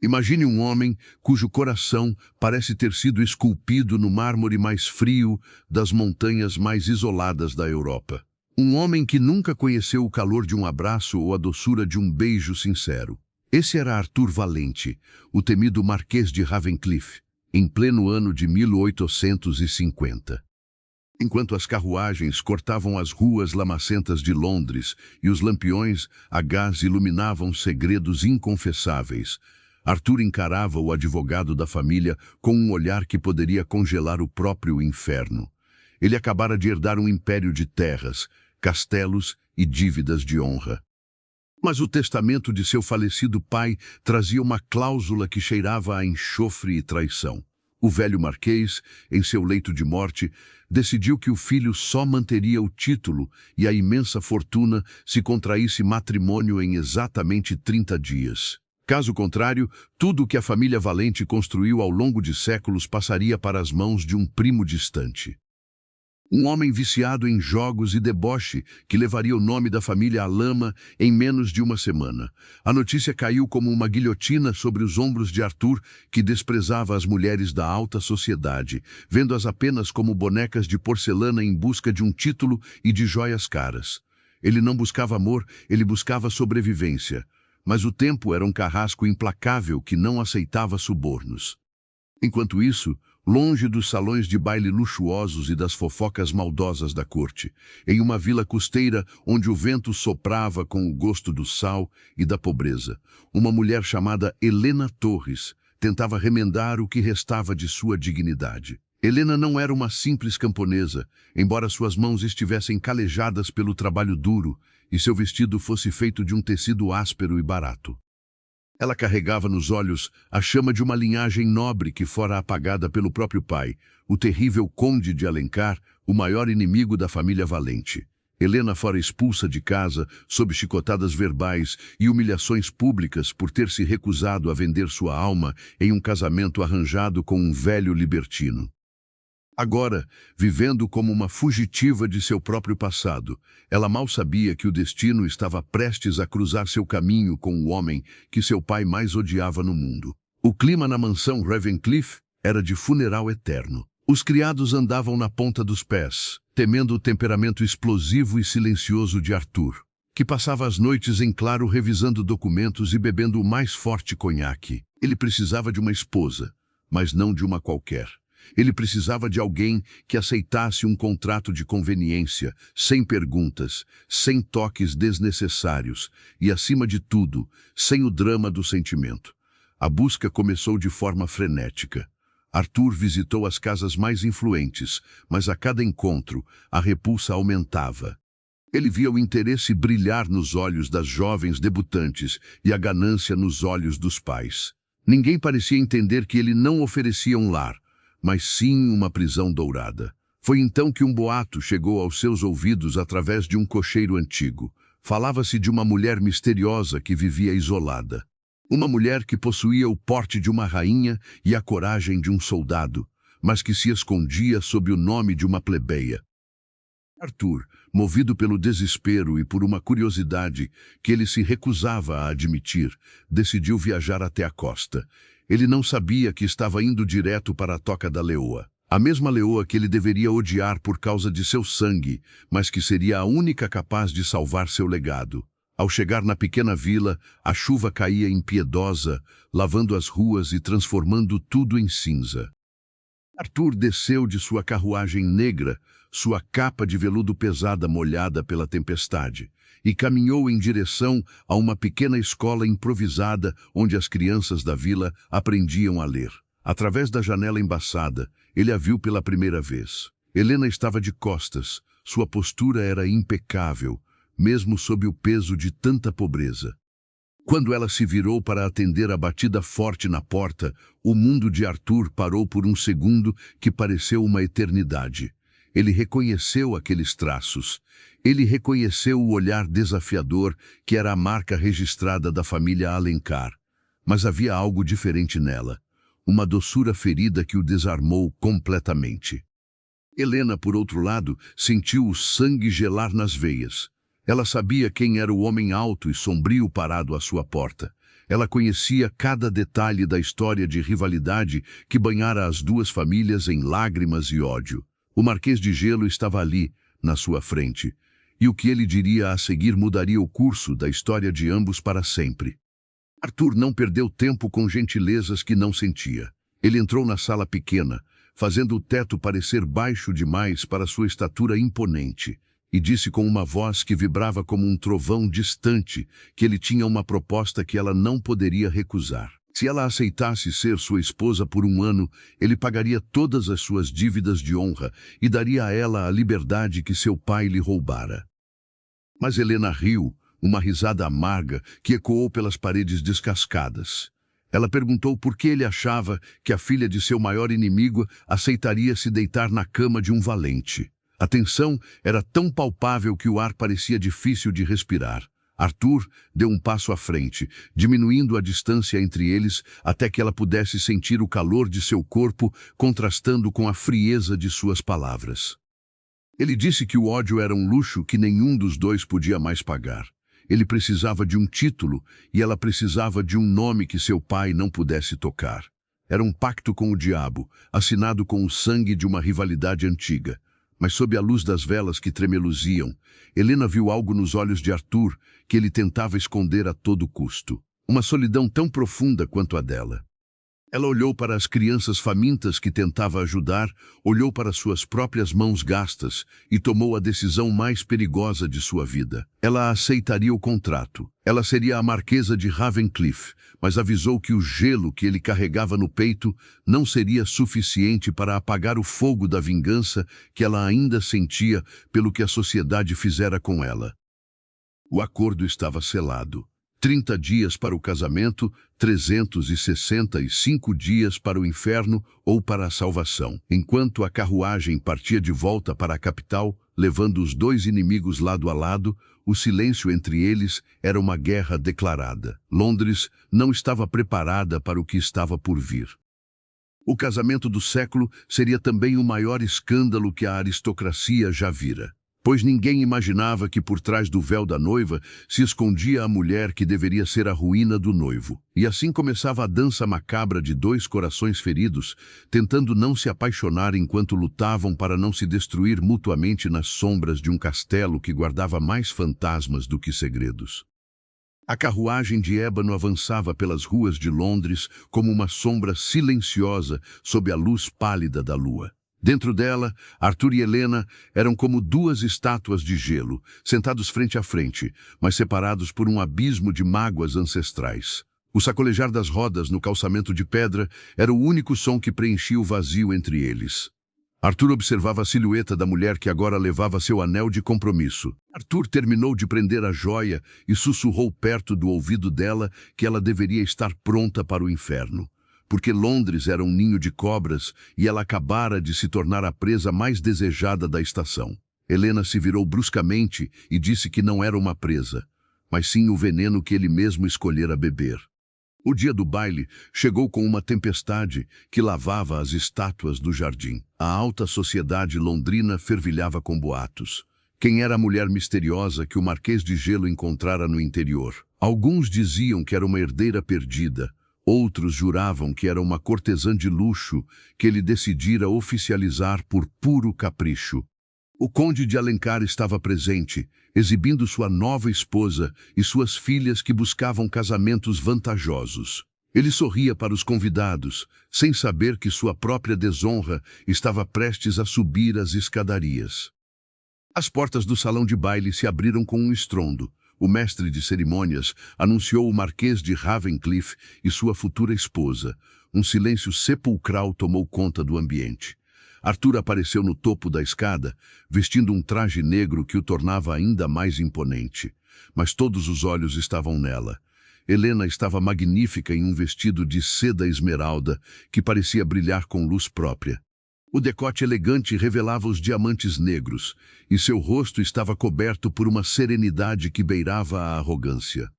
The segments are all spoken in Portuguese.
Imagine um homem cujo coração parece ter sido esculpido no mármore mais frio das montanhas mais isoladas da Europa. Um homem que nunca conheceu o calor de um abraço ou a doçura de um beijo sincero. Esse era Arthur Valente, o temido Marquês de Ravencliff, em pleno ano de 1850. Enquanto as carruagens cortavam as ruas lamacentas de Londres e os lampiões a gás iluminavam segredos inconfessáveis, Arthur encarava o advogado da família com um olhar que poderia congelar o próprio inferno. Ele acabara de herdar um império de terras, castelos e dívidas de honra. Mas o testamento de seu falecido pai trazia uma cláusula que cheirava a enxofre e traição. O velho marquês, em seu leito de morte, decidiu que o filho só manteria o título e a imensa fortuna se contraísse matrimônio em exatamente 30 dias. Caso contrário, tudo o que a família Valente construiu ao longo de séculos passaria para as mãos de um primo distante. Um homem viciado em jogos e deboche que levaria o nome da família à lama em menos de uma semana. A notícia caiu como uma guilhotina sobre os ombros de Arthur, que desprezava as mulheres da alta sociedade, vendo-as apenas como bonecas de porcelana em busca de um título e de joias caras. Ele não buscava amor, ele buscava sobrevivência. Mas o tempo era um carrasco implacável que não aceitava subornos. Enquanto isso, longe dos salões de baile luxuosos e das fofocas maldosas da corte, em uma vila costeira onde o vento soprava com o gosto do sal e da pobreza, uma mulher chamada Helena Torres tentava remendar o que restava de sua dignidade. Helena não era uma simples camponesa, embora suas mãos estivessem calejadas pelo trabalho duro e seu vestido fosse feito de um tecido áspero e barato. Ela carregava nos olhos a chama de uma linhagem nobre que fora apagada pelo próprio pai, o terrível Conde de Alencar, o maior inimigo da família Valente. Helena fora expulsa de casa sob chicotadas verbais e humilhações públicas por ter se recusado a vender sua alma em um casamento arranjado com um velho libertino. Agora, vivendo como uma fugitiva de seu próprio passado, ela mal sabia que o destino estava prestes a cruzar seu caminho com o homem que seu pai mais odiava no mundo. O clima na mansão Ravencliff era de funeral eterno. Os criados andavam na ponta dos pés, temendo o temperamento explosivo e silencioso de Arthur, que passava as noites em claro revisando documentos e bebendo o mais forte conhaque. Ele precisava de uma esposa, mas não de uma qualquer. Ele precisava de alguém que aceitasse um contrato de conveniência, sem perguntas, sem toques desnecessários e, acima de tudo, sem o drama do sentimento. A busca começou de forma frenética. Arthur visitou as casas mais influentes, mas a cada encontro, a repulsa aumentava. Ele via o interesse brilhar nos olhos das jovens debutantes e a ganância nos olhos dos pais. Ninguém parecia entender que ele não oferecia um lar, mas sim uma prisão dourada. Foi então que um boato chegou aos seus ouvidos através de um cocheiro antigo. Falava-se de uma mulher misteriosa que vivia isolada. Uma mulher que possuía o porte de uma rainha e a coragem de um soldado, mas que se escondia sob o nome de uma plebeia. Arthur, movido pelo desespero e por uma curiosidade que ele se recusava a admitir, decidiu viajar até a costa. Ele não sabia que estava indo direto para a Toca da Leoa. A mesma leoa que ele deveria odiar por causa de seu sangue, mas que seria a única capaz de salvar seu legado. Ao chegar na pequena vila, a chuva caía impiedosa, lavando as ruas e transformando tudo em cinza. Arthur desceu de sua carruagem negra, sua capa de veludo pesada molhada pela tempestade, e caminhou em direção a uma pequena escola improvisada onde as crianças da vila aprendiam a ler. Através da janela embaçada, ele a viu pela primeira vez. Helena estava de costas, sua postura era impecável, mesmo sob o peso de tanta pobreza. Quando ela se virou para atender a batida forte na porta, o mundo de Arthur parou por um segundo que pareceu uma eternidade. Ele reconheceu aqueles traços. Ele reconheceu o olhar desafiador que era a marca registrada da família Alencar. Mas havia algo diferente nela, uma doçura ferida que o desarmou completamente. Helena, por outro lado, sentiu o sangue gelar nas veias. Ela sabia quem era o homem alto e sombrio parado à sua porta. Ela conhecia cada detalhe da história de rivalidade que banhara as duas famílias em lágrimas e ódio. O Marquês de Gelo estava ali, na sua frente, e o que ele diria a seguir mudaria o curso da história de ambos para sempre. Arthur não perdeu tempo com gentilezas que não sentia. Ele entrou na sala pequena, fazendo o teto parecer baixo demais para sua estatura imponente, e disse com uma voz que vibrava como um trovão distante que ele tinha uma proposta que ela não poderia recusar. Se ela aceitasse ser sua esposa por 1 ano, ele pagaria todas as suas dívidas de honra e daria a ela a liberdade que seu pai lhe roubara. Mas Helena riu, uma risada amarga que ecoou pelas paredes descascadas. Ela perguntou por que ele achava que a filha de seu maior inimigo aceitaria se deitar na cama de um valente. A tensão era tão palpável que o ar parecia difícil de respirar. Arthur deu um passo à frente, diminuindo a distância entre eles até que ela pudesse sentir o calor de seu corpo contrastando com a frieza de suas palavras. Ele disse que o ódio era um luxo que nenhum dos dois podia mais pagar. Ele precisava de um título e ela precisava de um nome que seu pai não pudesse tocar. Era um pacto com o diabo, assinado com o sangue de uma rivalidade antiga. Mas sob a luz das velas que tremeluziam, Helena viu algo nos olhos de Arthur que ele tentava esconder a todo custo. Uma solidão tão profunda quanto a dela. Ela olhou para as crianças famintas que tentava ajudar, olhou para suas próprias mãos gastas e tomou a decisão mais perigosa de sua vida. Ela aceitaria o contrato. Ela seria a Marquesa de Ravencliff, mas avisou que o gelo que ele carregava no peito não seria suficiente para apagar o fogo da vingança que ela ainda sentia pelo que a sociedade fizera com ela. O acordo estava selado. 30 dias para o casamento, 365 dias para o inferno ou para a salvação. Enquanto a carruagem partia de volta para a capital, levando os dois inimigos lado a lado, o silêncio entre eles era uma guerra declarada. Londres não estava preparada para o que estava por vir. O casamento do século seria também o maior escândalo que a aristocracia já vira. Pois ninguém imaginava que por trás do véu da noiva se escondia a mulher que deveria ser a ruína do noivo. E assim começava a dança macabra de dois corações feridos, tentando não se apaixonar enquanto lutavam para não se destruir mutuamente nas sombras de um castelo que guardava mais fantasmas do que segredos. A carruagem de ébano avançava pelas ruas de Londres como uma sombra silenciosa sob a luz pálida da lua. Dentro dela, Arthur e Helena eram como duas estátuas de gelo, sentados frente a frente, mas separados por um abismo de mágoas ancestrais. O sacolejar das rodas no calçamento de pedra era o único som que preenchia o vazio entre eles. Arthur observava a silhueta da mulher que agora levava seu anel de compromisso. Arthur terminou de prender a joia e sussurrou perto do ouvido dela que ela deveria estar pronta para o inferno. Porque Londres era um ninho de cobras e ela acabara de se tornar a presa mais desejada da estação. Helena se virou bruscamente e disse que não era uma presa, mas sim o veneno que ele mesmo escolhera beber. O dia do baile chegou com uma tempestade que lavava as estátuas do jardim. A alta sociedade londrina fervilhava com boatos. Quem era a mulher misteriosa que o Marquês de Gelo encontrara no interior? Alguns diziam que era uma herdeira perdida. Outros juravam que era uma cortesã de luxo que ele decidira oficializar por puro capricho. O conde de Alencar estava presente, exibindo sua nova esposa e suas filhas que buscavam casamentos vantajosos. Ele sorria para os convidados, sem saber que sua própria desonra estava prestes a subir as escadarias. As portas do salão de baile se abriram com um estrondo. O mestre de cerimônias anunciou o Marquês de Ravencliff e sua futura esposa. Um silêncio sepulcral tomou conta do ambiente. Arthur apareceu no topo da escada, vestindo um traje negro que o tornava ainda mais imponente. Mas todos os olhos estavam nela. Helena estava magnífica em um vestido de seda esmeralda que parecia brilhar com luz própria. O decote elegante revelava os diamantes negros, e seu rosto estava coberto por uma serenidade que beirava a arrogância.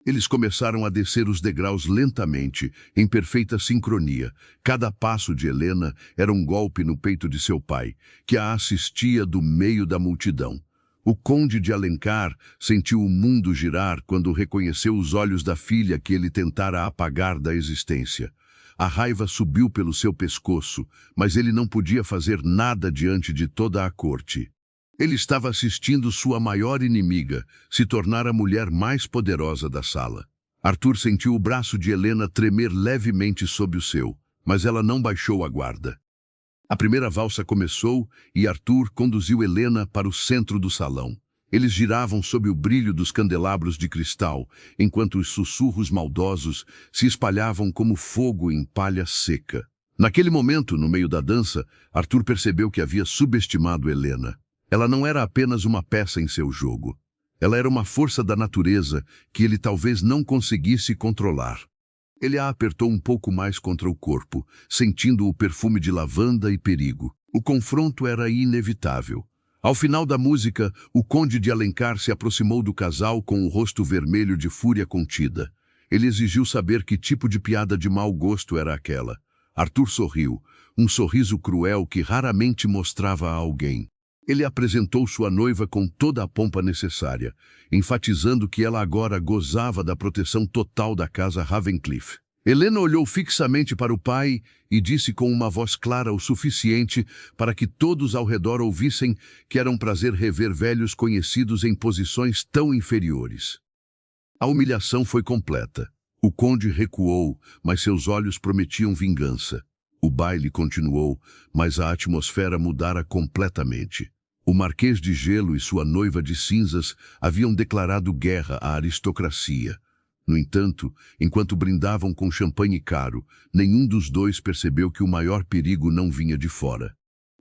Eles começaram a descer os degraus lentamente, em perfeita sincronia. Cada passo de Helena era um golpe no peito de seu pai, que a assistia do meio da multidão. O conde de Alencar sentiu o mundo girar quando reconheceu os olhos da filha que ele tentara apagar da existência. A raiva subiu pelo seu pescoço, mas ele não podia fazer nada diante de toda a corte. Ele estava assistindo sua maior inimiga se tornar a mulher mais poderosa da sala. Arthur sentiu o braço de Helena tremer levemente sob o seu, mas ela não baixou a guarda. A primeira valsa começou e Arthur conduziu Helena para o centro do salão. Eles giravam sob o brilho dos candelabros de cristal, enquanto os sussurros maldosos se espalhavam como fogo em palha seca. Naquele momento, no meio da dança, Arthur percebeu que havia subestimado Helena. Ela não era apenas uma peça em seu jogo. Ela era uma força da natureza que ele talvez não conseguisse controlar. Ele a apertou um pouco mais contra o corpo, sentindo o perfume de lavanda e perigo. O confronto era inevitável. Ao final da música, o conde de Alencar se aproximou do casal com o rosto vermelho de fúria contida. Ele exigiu saber que tipo de piada de mau gosto era aquela. Arthur sorriu, um sorriso cruel que raramente mostrava a alguém. Ele apresentou sua noiva com toda a pompa necessária, enfatizando que ela agora gozava da proteção total da casa Ravencliff. Helena olhou fixamente para o pai e disse com uma voz clara o suficiente para que todos ao redor ouvissem que era um prazer rever velhos conhecidos em posições tão inferiores. A humilhação foi completa. O conde recuou, mas seus olhos prometiam vingança. O baile continuou, mas a atmosfera mudara completamente. O Marquês de Gelo e sua noiva de cinzas haviam declarado guerra à aristocracia. No entanto, enquanto brindavam com champanhe caro, nenhum dos dois percebeu que o maior perigo não vinha de fora.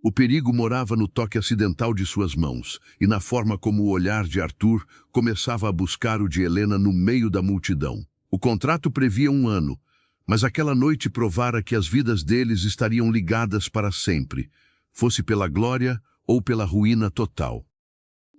O perigo morava no toque acidental de suas mãos e na forma como o olhar de Arthur começava a buscar o de Helena no meio da multidão. O contrato previa 1 ano, mas aquela noite provara que as vidas deles estariam ligadas para sempre, fosse pela glória ou pela ruína total.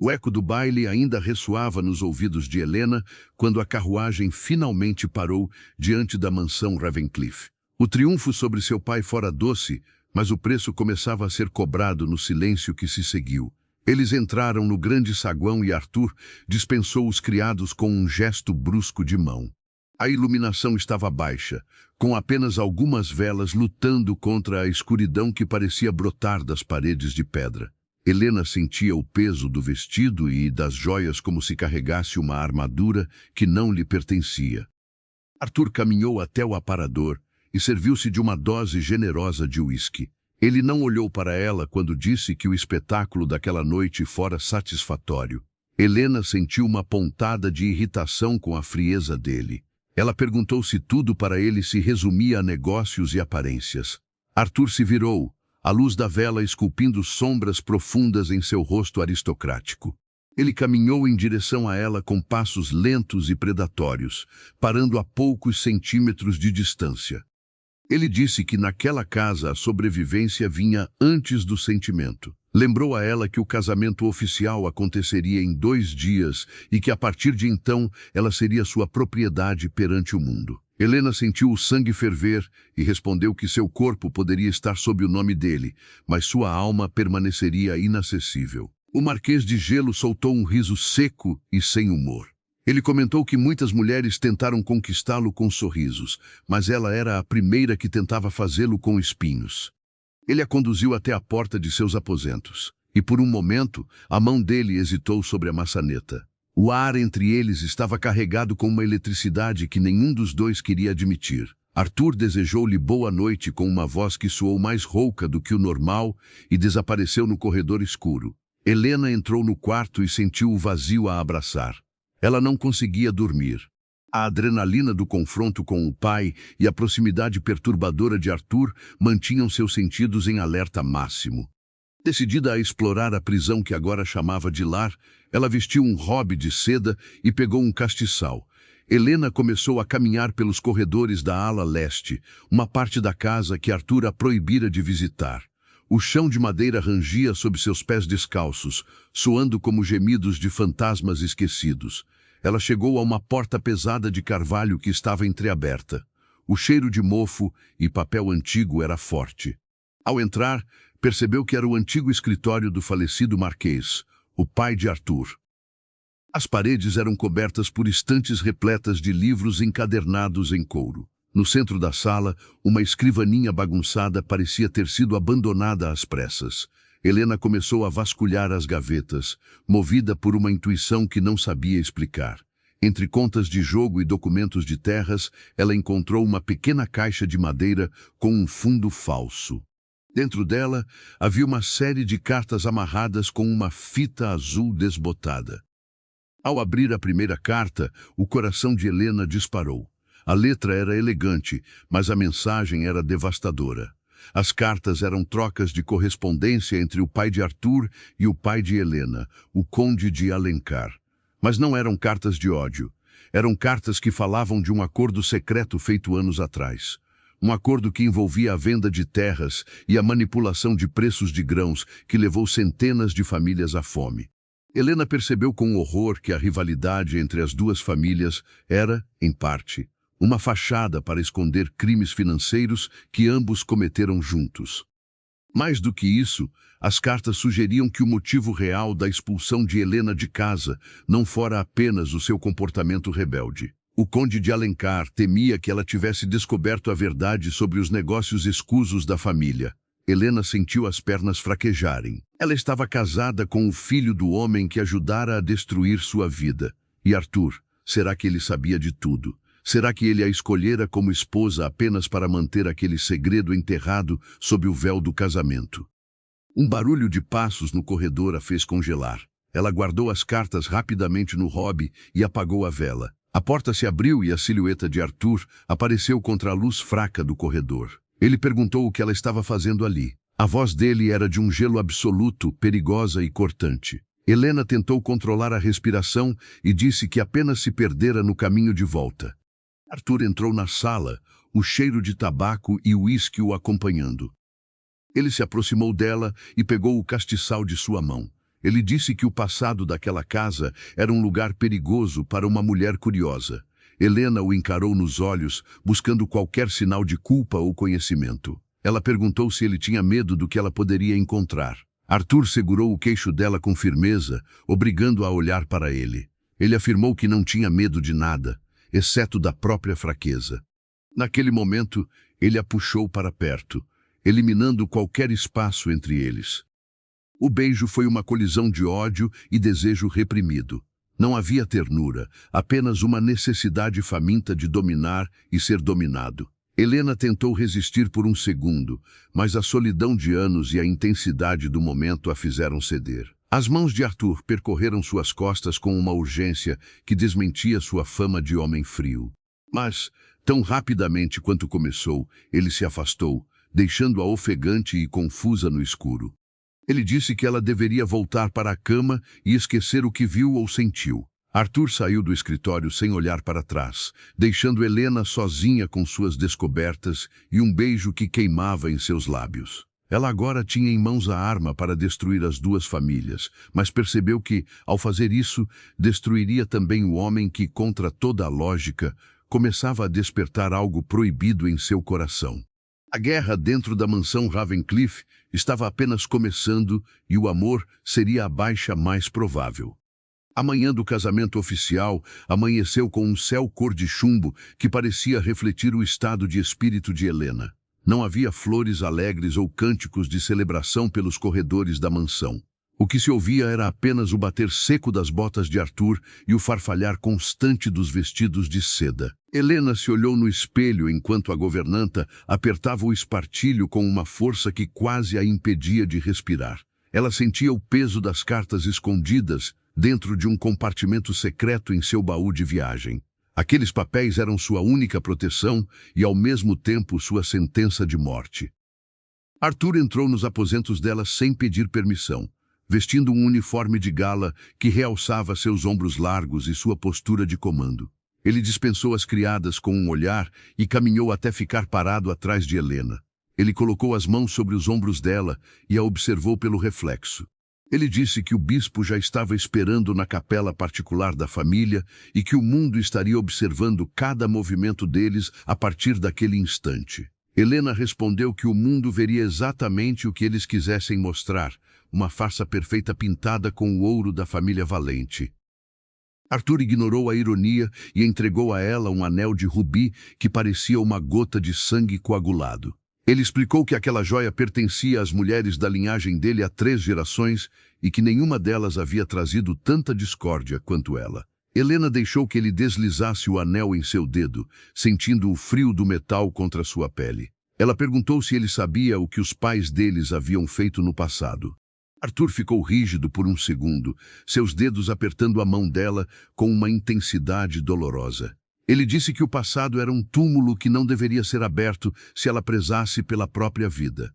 O eco do baile ainda ressoava nos ouvidos de Helena quando a carruagem finalmente parou diante da mansão Ravencliff. O triunfo sobre seu pai fora doce, mas o preço começava a ser cobrado no silêncio que se seguiu. Eles entraram no grande saguão e Arthur dispensou os criados com um gesto brusco de mão. A iluminação estava baixa, com apenas algumas velas lutando contra a escuridão que parecia brotar das paredes de pedra. Helena sentia o peso do vestido e das joias como se carregasse uma armadura que não lhe pertencia. Arthur caminhou até o aparador e serviu-se de uma dose generosa de uísque. Ele não olhou para ela quando disse que o espetáculo daquela noite fora satisfatório. Helena sentiu uma pontada de irritação com a frieza dele. Ela perguntou se tudo para ele se resumia a negócios e aparências. Arthur se virou, a luz da vela esculpindo sombras profundas em seu rosto aristocrático. Ele caminhou em direção a ela com passos lentos e predatórios, parando a poucos centímetros de distância. Ele disse que naquela casa a sobrevivência vinha antes do sentimento. Lembrou a ela que o casamento oficial aconteceria em 2 dias e que a partir de então ela seria sua propriedade perante o mundo. Helena sentiu o sangue ferver e respondeu que seu corpo poderia estar sob o nome dele, mas sua alma permaneceria inacessível. O Marquês de Gelo soltou um riso seco e sem humor. Ele comentou que muitas mulheres tentaram conquistá-lo com sorrisos, mas ela era a primeira que tentava fazê-lo com espinhos. Ele a conduziu até a porta de seus aposentos, e por um momento a mão dele hesitou sobre a maçaneta. O ar entre eles estava carregado com uma eletricidade que nenhum dos dois queria admitir. Arthur desejou-lhe boa noite com uma voz que soou mais rouca do que o normal e desapareceu no corredor escuro. Helena entrou no quarto e sentiu o vazio a abraçar. Ela não conseguia dormir. A adrenalina do confronto com o pai e a proximidade perturbadora de Arthur mantinham seus sentidos em alerta máximo. Decidida a explorar a prisão que agora chamava de lar, ela vestiu um robe de seda e pegou um castiçal. Helena começou a caminhar pelos corredores da ala leste, uma parte da casa que Arthur a proibira de visitar. O chão de madeira rangia sob seus pés descalços, soando como gemidos de fantasmas esquecidos. Ela chegou a uma porta pesada de carvalho que estava entreaberta. O cheiro de mofo e papel antigo era forte. Ao entrar, percebeu que era o antigo escritório do falecido marquês, o pai de Arthur. As paredes eram cobertas por estantes repletas de livros encadernados em couro. No centro da sala, uma escrivaninha bagunçada parecia ter sido abandonada às pressas. Helena começou a vasculhar as gavetas, movida por uma intuição que não sabia explicar. Entre contas de jogo e documentos de terras, ela encontrou uma pequena caixa de madeira com um fundo falso. Dentro dela, havia uma série de cartas amarradas com uma fita azul desbotada. Ao abrir a primeira carta, o coração de Helena disparou. A letra era elegante, mas a mensagem era devastadora. As cartas eram trocas de correspondência entre o pai de Arthur e o pai de Helena, o conde de Alencar. Mas não eram cartas de ódio. Eram cartas que falavam de um acordo secreto feito anos atrás. Um acordo que envolvia a venda de terras e a manipulação de preços de grãos que levou centenas de famílias à fome. Helena percebeu com horror que a rivalidade entre as duas famílias era, em parte, uma fachada para esconder crimes financeiros que ambos cometeram juntos. Mais do que isso, as cartas sugeriam que o motivo real da expulsão de Helena de casa não fora apenas o seu comportamento rebelde. O conde de Alencar temia que ela tivesse descoberto a verdade sobre os negócios escusos da família. Helena sentiu as pernas fraquejarem. Ela estava casada com o filho do homem que ajudara a destruir sua vida. E Arthur, será que ele sabia de tudo? Será que ele a escolhera como esposa apenas para manter aquele segredo enterrado sob o véu do casamento? Um barulho de passos no corredor a fez congelar. Ela guardou as cartas rapidamente no hobby e apagou a vela. A porta se abriu e a silhueta de Arthur apareceu contra a luz fraca do corredor. Ele perguntou o que ela estava fazendo ali. A voz dele era de um gelo absoluto, perigosa e cortante. Helena tentou controlar a respiração e disse que apenas se perdera no caminho de volta. Arthur entrou na sala, o cheiro de tabaco e uísque o acompanhando. Ele se aproximou dela e pegou o castiçal de sua mão. Ele disse que o passado daquela casa era um lugar perigoso para uma mulher curiosa. Helena o encarou nos olhos, buscando qualquer sinal de culpa ou conhecimento. Ela perguntou se ele tinha medo do que ela poderia encontrar. Arthur segurou o queixo dela com firmeza, obrigando-a a olhar para ele. Ele afirmou que não tinha medo de nada, exceto da própria fraqueza. Naquele momento, ele a puxou para perto, eliminando qualquer espaço entre eles. O beijo foi uma colisão de ódio e desejo reprimido. Não havia ternura, apenas uma necessidade faminta de dominar e ser dominado. Helena tentou resistir por um segundo, mas a solidão de anos e a intensidade do momento a fizeram ceder. As mãos de Arthur percorreram suas costas com uma urgência que desmentia sua fama de homem frio. Mas, tão rapidamente quanto começou, ele se afastou, deixando-a ofegante e confusa no escuro. Ele disse que ela deveria voltar para a cama e esquecer o que viu ou sentiu. Arthur saiu do escritório sem olhar para trás, deixando Helena sozinha com suas descobertas e um beijo que queimava em seus lábios. Ela agora tinha em mãos a arma para destruir as duas famílias, mas percebeu que, ao fazer isso, destruiria também o homem que, contra toda a lógica, começava a despertar algo proibido em seu coração. A guerra dentro da mansão Ravencliff estava apenas começando e o amor seria a baixa mais provável. A manhã do casamento oficial amanheceu com um céu cor de chumbo que parecia refletir o estado de espírito de Helena. Não havia flores alegres ou cânticos de celebração pelos corredores da mansão. O que se ouvia era apenas o bater seco das botas de Arthur e o farfalhar constante dos vestidos de seda. Helena se olhou no espelho enquanto a governanta apertava o espartilho com uma força que quase a impedia de respirar. Ela sentia o peso das cartas escondidas dentro de um compartimento secreto em seu baú de viagem. Aqueles papéis eram sua única proteção e, ao mesmo tempo, sua sentença de morte. Arthur entrou nos aposentos dela sem pedir permissão, vestindo um uniforme de gala que realçava seus ombros largos e sua postura de comando. Ele dispensou as criadas com um olhar e caminhou até ficar parado atrás de Helena. Ele colocou as mãos sobre os ombros dela e a observou pelo reflexo. Ele disse que o bispo já estava esperando na capela particular da família e que o mundo estaria observando cada movimento deles a partir daquele instante. Helena respondeu que o mundo veria exatamente o que eles quisessem mostrar, uma farsa perfeita pintada com o ouro da família Valente. Arthur ignorou a ironia e entregou a ela um anel de rubi que parecia uma gota de sangue coagulado. Ele explicou que aquela joia pertencia às mulheres da linhagem dele há 3 gerações e que nenhuma delas havia trazido tanta discórdia quanto ela. Helena deixou que ele deslizasse o anel em seu dedo, sentindo o frio do metal contra sua pele. Ela perguntou se ele sabia o que os pais deles haviam feito no passado. Arthur ficou rígido por um segundo, seus dedos apertando a mão dela com uma intensidade dolorosa. Ele disse que o passado era um túmulo que não deveria ser aberto se ela prezasse pela própria vida.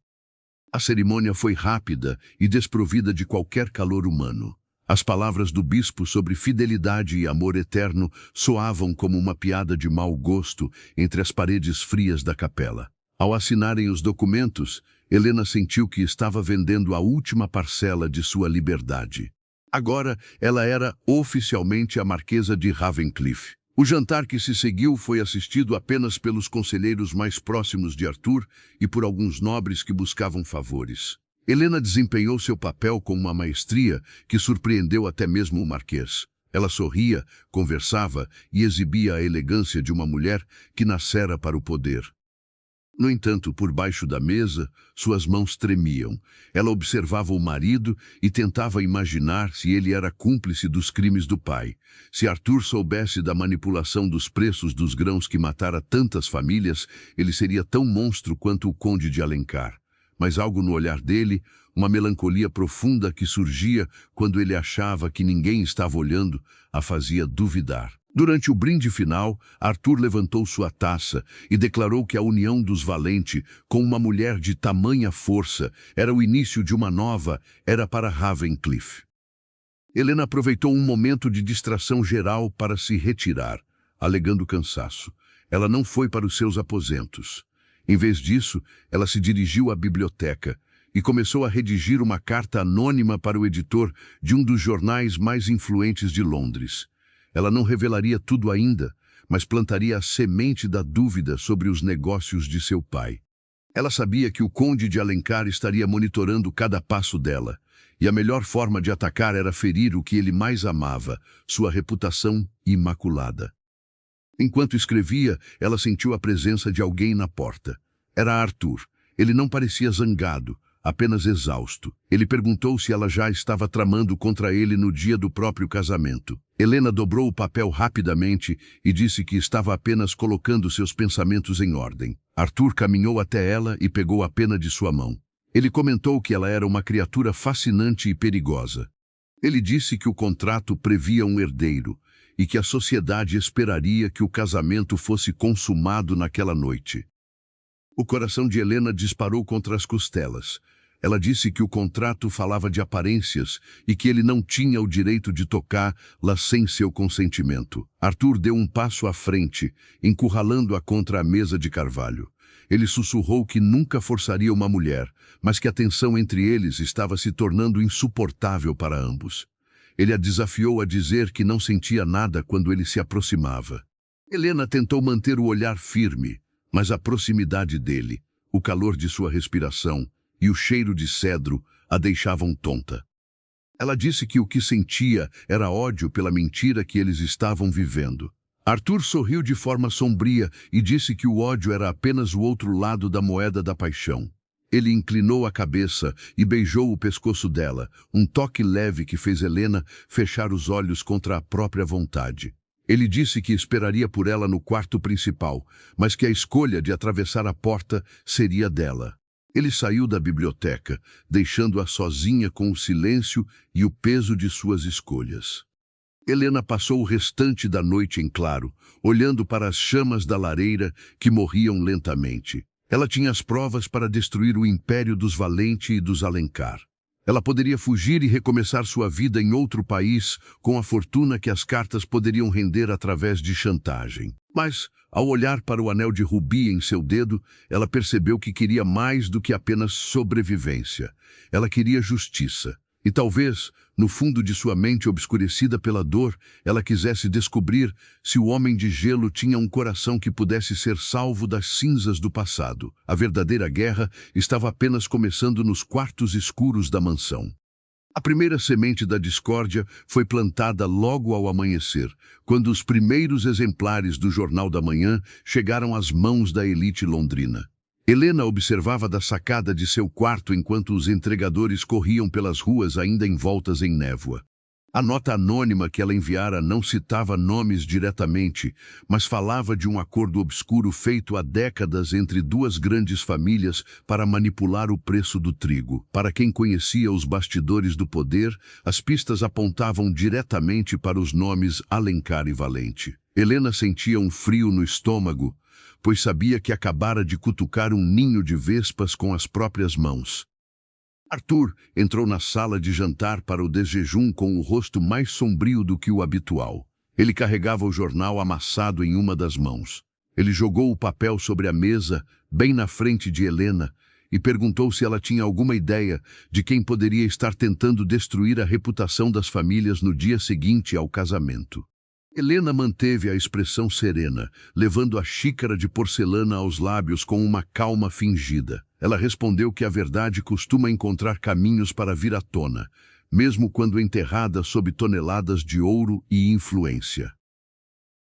A cerimônia foi rápida e desprovida de qualquer calor humano. As palavras do bispo sobre fidelidade e amor eterno soavam como uma piada de mau gosto entre as paredes frias da capela. Ao assinarem os documentos, Helena sentiu que estava vendendo a última parcela de sua liberdade. Agora, ela era oficialmente a Marquesa de Ravencliff. O jantar que se seguiu foi assistido apenas pelos conselheiros mais próximos de Arthur e por alguns nobres que buscavam favores. Helena desempenhou seu papel com uma maestria que surpreendeu até mesmo o marquês. Ela sorria, conversava e exibia a elegância de uma mulher que nascera para o poder. No entanto, por baixo da mesa, suas mãos tremiam. Ela observava o marido e tentava imaginar se ele era cúmplice dos crimes do pai. Se Arthur soubesse da manipulação dos preços dos grãos que matara tantas famílias, ele seria tão monstro quanto o conde de Alencar. Mas algo no olhar dele, uma melancolia profunda que surgia quando ele achava que ninguém estava olhando, a fazia duvidar. Durante o brinde final, Arthur levantou sua taça e declarou que a união dos Valente com uma mulher de tamanha força era o início de uma nova era para Ravencliff. Helena aproveitou um momento de distração geral para se retirar, alegando cansaço. Ela não foi para os seus aposentos. Em vez disso, ela se dirigiu à biblioteca e começou a redigir uma carta anônima para o editor de um dos jornais mais influentes de Londres. Ela não revelaria tudo ainda, mas plantaria a semente da dúvida sobre os negócios de seu pai. Ela sabia que o conde de Alencar estaria monitorando cada passo dela, e a melhor forma de atacar era ferir o que ele mais amava, sua reputação imaculada. Enquanto escrevia, ela sentiu a presença de alguém na porta. Era Arthur. Ele não parecia zangado, apenas exausto. Ele perguntou se ela já estava tramando contra ele no dia do próprio casamento. Helena dobrou o papel rapidamente e disse que estava apenas colocando seus pensamentos em ordem. Arthur caminhou até ela e pegou a pena de sua mão. Ele comentou que ela era uma criatura fascinante e perigosa. Ele disse que o contrato previa um herdeiro e que a sociedade esperaria que o casamento fosse consumado naquela noite. O coração de Helena disparou contra as costelas. Ela disse que o contrato falava de aparências e que ele não tinha o direito de tocá-la sem seu consentimento. Arthur deu um passo à frente, encurralando-a contra a mesa de carvalho. Ele sussurrou que nunca forçaria uma mulher, mas que a tensão entre eles estava se tornando insuportável para ambos. Ele a desafiou a dizer que não sentia nada quando ele se aproximava. Helena tentou manter o olhar firme, mas a proximidade dele, o calor de sua respiração e o cheiro de cedro a deixavam tonta. Ela disse que o que sentia era ódio pela mentira que eles estavam vivendo. Arthur sorriu de forma sombria e disse que o ódio era apenas o outro lado da moeda da paixão. Ele inclinou a cabeça e beijou o pescoço dela, um toque leve que fez Helena fechar os olhos contra a própria vontade. Ele disse que esperaria por ela no quarto principal, mas que a escolha de atravessar a porta seria dela. Ele saiu da biblioteca, deixando-a sozinha com o silêncio e o peso de suas escolhas. Helena passou o restante da noite em claro, olhando para as chamas da lareira que morriam lentamente. Ela tinha as provas para destruir o império dos Valente e dos Alencar. Ela poderia fugir e recomeçar sua vida em outro país com a fortuna que as cartas poderiam render através de chantagem. Mas, ao olhar para o anel de rubi em seu dedo, ela percebeu que queria mais do que apenas sobrevivência. Ela queria justiça. E talvez, no fundo de sua mente obscurecida pela dor, ela quisesse descobrir se o homem de gelo tinha um coração que pudesse ser salvo das cinzas do passado. A verdadeira guerra estava apenas começando nos quartos escuros da mansão. A primeira semente da discórdia foi plantada logo ao amanhecer, quando os primeiros exemplares do Jornal da Manhã chegaram às mãos da elite londrina. Helena observava da sacada de seu quarto enquanto os entregadores corriam pelas ruas ainda envoltas em névoa. A nota anônima que ela enviara não citava nomes diretamente, mas falava de um acordo obscuro feito há décadas entre duas grandes famílias para manipular o preço do trigo. Para quem conhecia os bastidores do poder, as pistas apontavam diretamente para os nomes Alencar e Valente. Helena sentia um frio no estômago, pois sabia que acabara de cutucar um ninho de vespas com as próprias mãos. Arthur entrou na sala de jantar para o desjejum com o rosto mais sombrio do que o habitual. Ele carregava o jornal amassado em uma das mãos. Ele jogou o papel sobre a mesa, bem na frente de Helena, e perguntou se ela tinha alguma ideia de quem poderia estar tentando destruir a reputação das famílias no dia seguinte ao casamento. Helena manteve a expressão serena, levando a xícara de porcelana aos lábios com uma calma fingida. Ela respondeu que a verdade costuma encontrar caminhos para vir à tona, mesmo quando enterrada sob toneladas de ouro e influência.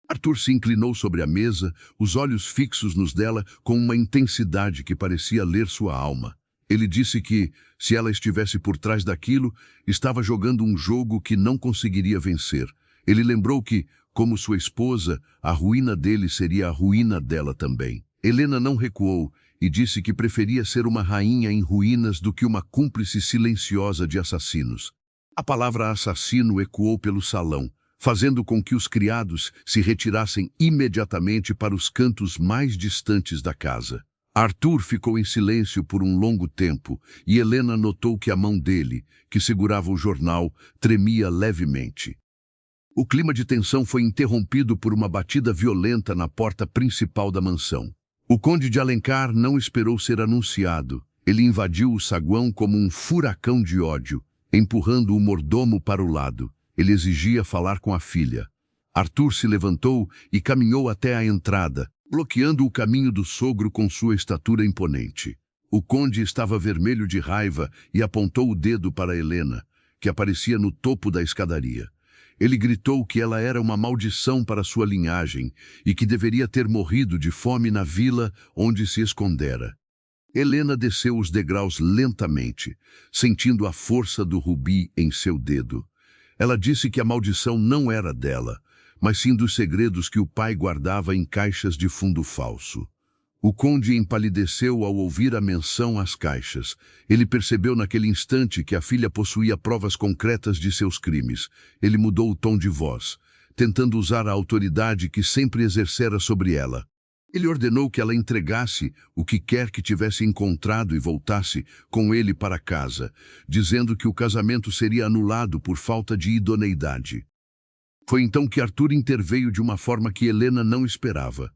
Arthur se inclinou sobre a mesa, os olhos fixos nos dela com uma intensidade que parecia ler sua alma. Ele disse que, se ela estivesse por trás daquilo, estava jogando um jogo que não conseguiria vencer. Ele lembrou que, como sua esposa, a ruína dele seria a ruína dela também. Helena não recuou e disse que preferia ser uma rainha em ruínas do que uma cúmplice silenciosa de assassinos. A palavra assassino ecoou pelo salão, fazendo com que os criados se retirassem imediatamente para os cantos mais distantes da casa. Arthur ficou em silêncio por um longo tempo e Helena notou que a mão dele, que segurava o jornal, tremia levemente. O clima de tensão foi interrompido por uma batida violenta na porta principal da mansão. O conde de Alencar não esperou ser anunciado. Ele invadiu o saguão como um furacão de ódio, empurrando o mordomo para o lado. Ele exigia falar com a filha. Arthur se levantou e caminhou até a entrada, bloqueando o caminho do sogro com sua estatura imponente. O conde estava vermelho de raiva e apontou o dedo para Helena, que aparecia no topo da escadaria. Ele gritou que ela era uma maldição para sua linhagem e que deveria ter morrido de fome na vila onde se escondera. Helena desceu os degraus lentamente, sentindo a força do rubi em seu dedo. Ela disse que a maldição não era dela, mas sim dos segredos que o pai guardava em caixas de fundo falso. O conde empalideceu ao ouvir a menção às caixas. Ele percebeu naquele instante que a filha possuía provas concretas de seus crimes. Ele mudou o tom de voz, tentando usar a autoridade que sempre exercera sobre ela. Ele ordenou que ela entregasse o que quer que tivesse encontrado e voltasse com ele para casa, dizendo que o casamento seria anulado por falta de idoneidade. Foi então que Arthur interveio de uma forma que Helena não esperava.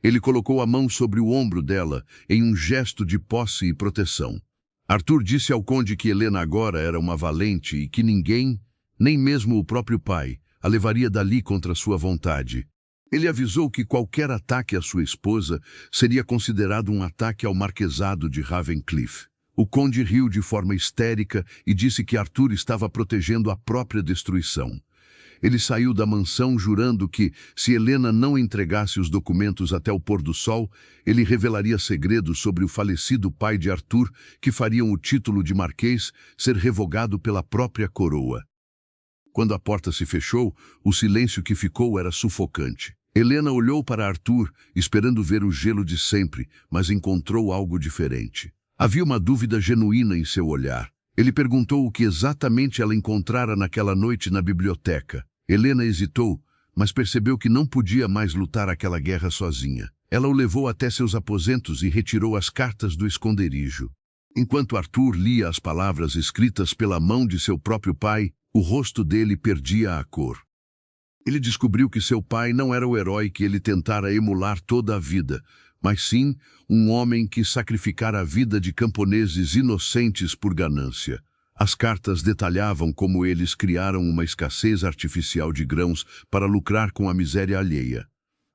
Ele colocou a mão sobre o ombro dela, em um gesto de posse e proteção. Arthur disse ao conde que Helena agora era uma valente e que ninguém, nem mesmo o próprio pai, a levaria dali contra sua vontade. Ele avisou que qualquer ataque à sua esposa seria considerado um ataque ao marquesado de Ravencliff. O conde riu de forma histérica e disse que Arthur estava protegendo a própria destruição. Ele saiu da mansão jurando que, se Helena não entregasse os documentos até o pôr do sol, ele revelaria segredos sobre o falecido pai de Arthur que fariam o título de marquês ser revogado pela própria coroa. Quando a porta se fechou, o silêncio que ficou era sufocante. Helena olhou para Arthur, esperando ver o gelo de sempre, mas encontrou algo diferente. Havia uma dúvida genuína em seu olhar. Ele perguntou o que exatamente ela encontrara naquela noite na biblioteca. Helena hesitou, mas percebeu que não podia mais lutar aquela guerra sozinha. Ela o levou até seus aposentos e retirou as cartas do esconderijo. Enquanto Arthur lia as palavras escritas pela mão de seu próprio pai, o rosto dele perdia a cor. Ele descobriu que seu pai não era o herói que ele tentara emular toda a vida, mas sim um homem que sacrificara a vida de camponeses inocentes por ganância. As cartas detalhavam como eles criaram uma escassez artificial de grãos para lucrar com a miséria alheia.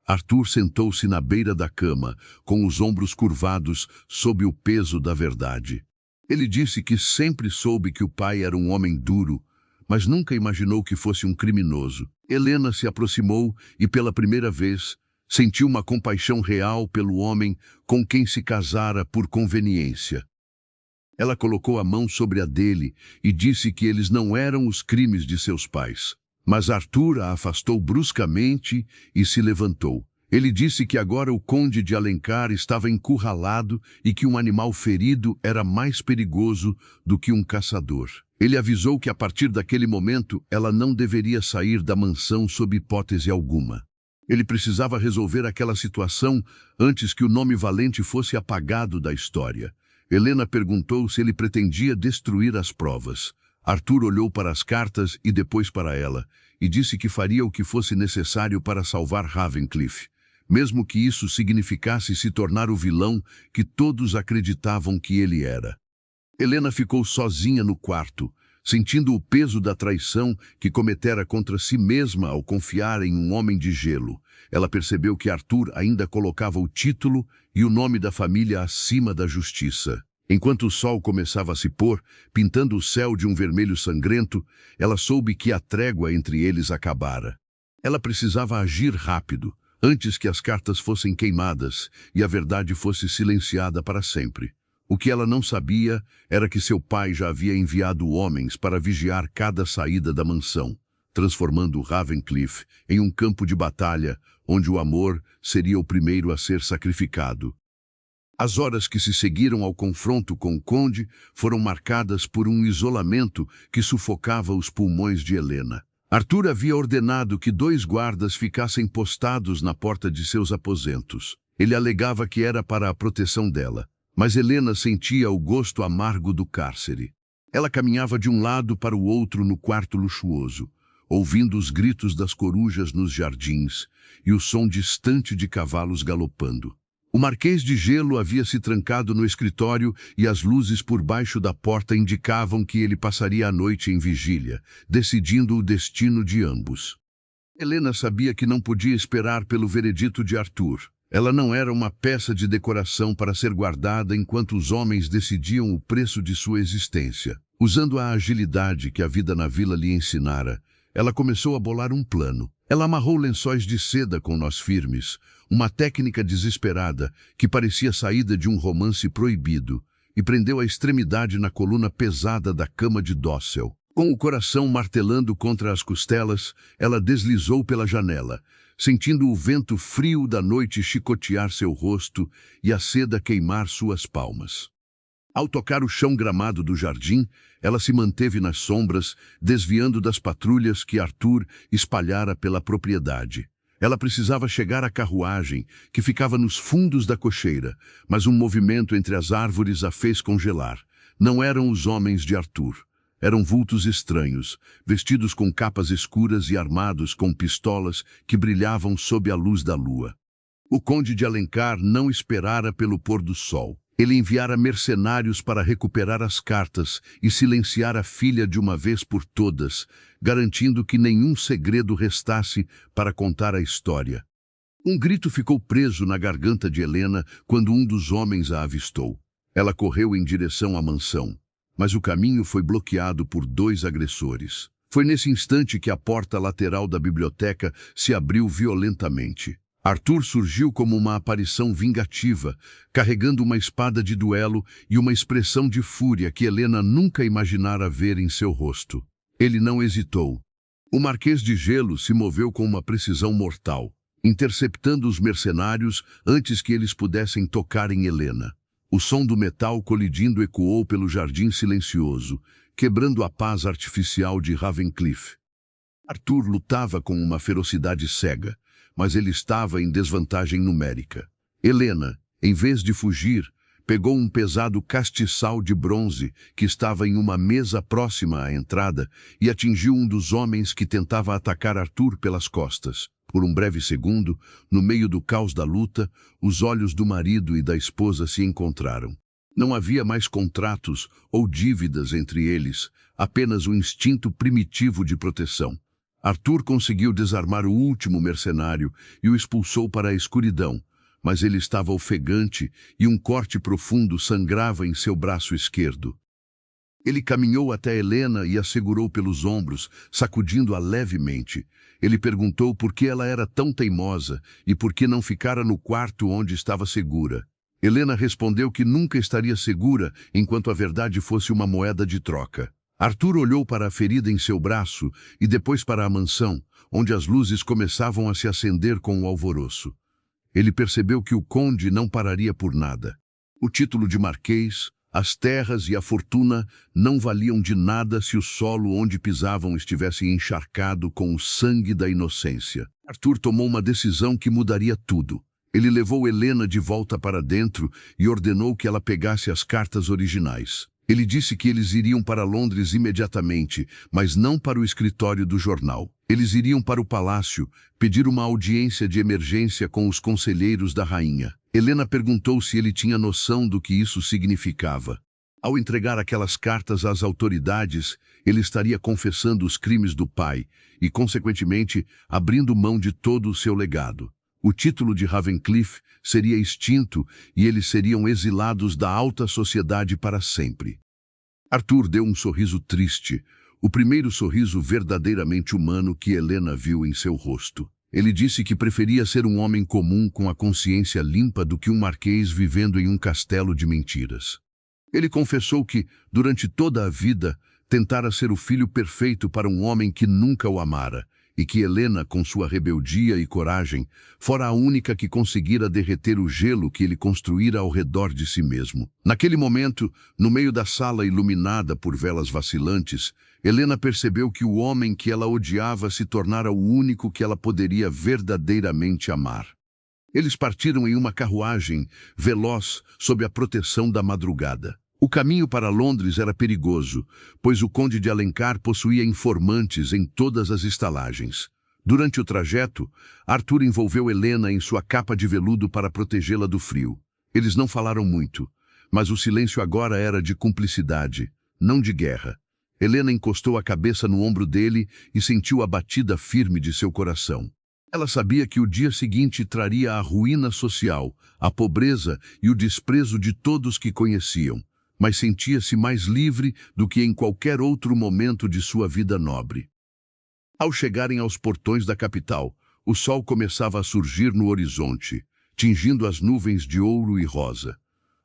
Arthur sentou-se na beira da cama, com os ombros curvados sob o peso da verdade. Ele disse que sempre soube que o pai era um homem duro, mas nunca imaginou que fosse um criminoso. Helena se aproximou e, pela primeira vez, sentiu uma compaixão real pelo homem com quem se casara por conveniência. Ela colocou a mão sobre a dele e disse que eles não eram os crimes de seus pais. Mas Arthur a afastou bruscamente e se levantou. Ele disse que agora o conde de Alencar estava encurralado e que um animal ferido era mais perigoso do que um caçador. Ele avisou que a partir daquele momento ela não deveria sair da mansão sob hipótese alguma. Ele precisava resolver aquela situação antes que o nome Valente fosse apagado da história. Helena perguntou se ele pretendia destruir as provas. Arthur olhou para as cartas e depois para ela, e disse que faria o que fosse necessário para salvar Ravencliff, mesmo que isso significasse se tornar o vilão que todos acreditavam que ele era. Helena ficou sozinha no quarto, sentindo o peso da traição que cometera contra si mesma ao confiar em um homem de gelo. Ela percebeu que Arthur ainda colocava o título e o nome da família acima da justiça. Enquanto o sol começava a se pôr, pintando o céu de um vermelho sangrento, ela soube que a trégua entre eles acabara. Ela precisava agir rápido, antes que as cartas fossem queimadas e a verdade fosse silenciada para sempre. O que ela não sabia era que seu pai já havia enviado homens para vigiar cada saída da mansão, transformando Ravencliff em um campo de batalha onde o amor seria o primeiro a ser sacrificado. As horas que se seguiram ao confronto com o conde foram marcadas por um isolamento que sufocava os pulmões de Helena. Arthur havia ordenado que 2 guardas ficassem postados na porta de seus aposentos. Ele alegava que era para a proteção dela, mas Helena sentia o gosto amargo do cárcere. Ela caminhava de um lado para o outro no quarto luxuoso, ouvindo os gritos das corujas nos jardins e o som distante de cavalos galopando. O Marquês de Gelo havia se trancado no escritório e as luzes por baixo da porta indicavam que ele passaria a noite em vigília, decidindo o destino de ambos. Helena sabia que não podia esperar pelo veredito de Arthur. Ela não era uma peça de decoração para ser guardada enquanto os homens decidiam o preço de sua existência. Usando a agilidade que a vida na vila lhe ensinara, ela começou a bolar um plano. Ela amarrou lençóis de seda com nós firmes, uma técnica desesperada que parecia saída de um romance proibido, e prendeu a extremidade na coluna pesada da cama de Dossel. Com o coração martelando contra as costelas, ela deslizou pela janela, sentindo o vento frio da noite chicotear seu rosto e a seda queimar suas palmas. Ao tocar o chão gramado do jardim, ela se manteve nas sombras, desviando das patrulhas que Arthur espalhara pela propriedade. Ela precisava chegar à carruagem, que ficava nos fundos da cocheira, mas um movimento entre as árvores a fez congelar. Não eram os homens de Arthur. Eram vultos estranhos, vestidos com capas escuras e armados com pistolas que brilhavam sob a luz da lua. O conde de Alencar não esperara pelo pôr do sol. Ele enviara mercenários para recuperar as cartas e silenciar a filha de uma vez por todas, garantindo que nenhum segredo restasse para contar a história. Um grito ficou preso na garganta de Helena quando um dos homens a avistou. Ela correu em direção à mansão, mas o caminho foi bloqueado por 2 agressores. Foi nesse instante que a porta lateral da biblioteca se abriu violentamente. Arthur surgiu como uma aparição vingativa, carregando uma espada de duelo e uma expressão de fúria que Helena nunca imaginara ver em seu rosto. Ele não hesitou. O Marquês de Gelo se moveu com uma precisão mortal, interceptando os mercenários antes que eles pudessem tocar em Helena. O som do metal colidindo ecoou pelo jardim silencioso, quebrando a paz artificial de Ravencliff. Arthur lutava com uma ferocidade cega, mas ele estava em desvantagem numérica. Helena, em vez de fugir, pegou um pesado castiçal de bronze que estava em uma mesa próxima à entrada e atingiu um dos homens que tentava atacar Arthur pelas costas. Por um breve segundo, no meio do caos da luta, os olhos do marido e da esposa se encontraram. Não havia mais contratos ou dívidas entre eles, apenas um instinto primitivo de proteção. Arthur conseguiu desarmar o último mercenário e o expulsou para a escuridão, mas ele estava ofegante e um corte profundo sangrava em seu braço esquerdo. Ele caminhou até Helena e a segurou pelos ombros, sacudindo-a levemente. Ele perguntou por que ela era tão teimosa e por que não ficara no quarto onde estava segura. Helena respondeu que nunca estaria segura enquanto a verdade fosse uma moeda de troca. Arthur olhou para a ferida em seu braço e depois para a mansão, onde as luzes começavam a se acender com o alvoroço. Ele percebeu que o conde não pararia por nada. O título de marquês, as terras e a fortuna não valiam de nada se o solo onde pisavam estivesse encharcado com o sangue da inocência. Arthur tomou uma decisão que mudaria tudo. Ele levou Helena de volta para dentro e ordenou que ela pegasse as cartas originais. Ele disse que eles iriam para Londres imediatamente, mas não para o escritório do jornal. Eles iriam para o palácio, pedir uma audiência de emergência com os conselheiros da rainha. Helena perguntou se ele tinha noção do que isso significava. Ao entregar aquelas cartas às autoridades, ele estaria confessando os crimes do pai e, consequentemente, abrindo mão de todo o seu legado. O título de Ravencliff seria extinto e eles seriam exilados da alta sociedade para sempre. Arthur deu um sorriso triste, o primeiro sorriso verdadeiramente humano que Helena viu em seu rosto. Ele disse que preferia ser um homem comum com a consciência limpa do que um marquês vivendo em um castelo de mentiras. Ele confessou que, durante toda a vida, tentara ser o filho perfeito para um homem que nunca o amara, e que Helena, com sua rebeldia e coragem, fora a única que conseguira derreter o gelo que ele construíra ao redor de si mesmo. Naquele momento, no meio da sala iluminada por velas vacilantes, Helena percebeu que o homem que ela odiava se tornara o único que ela poderia verdadeiramente amar. Eles partiram em uma carruagem, veloz, sob a proteção da madrugada. O caminho para Londres era perigoso, pois o conde de Alencar possuía informantes em todas as estalagens. Durante o trajeto, Arthur envolveu Helena em sua capa de veludo para protegê-la do frio. Eles não falaram muito, mas o silêncio agora era de cumplicidade, não de guerra. Helena encostou a cabeça no ombro dele e sentiu a batida firme de seu coração. Ela sabia que o dia seguinte traria a ruína social, a pobreza e o desprezo de todos que conheciam, mas sentia-se mais livre do que em qualquer outro momento de sua vida nobre. Ao chegarem aos portões da capital, o sol começava a surgir no horizonte, tingindo as nuvens de ouro e rosa.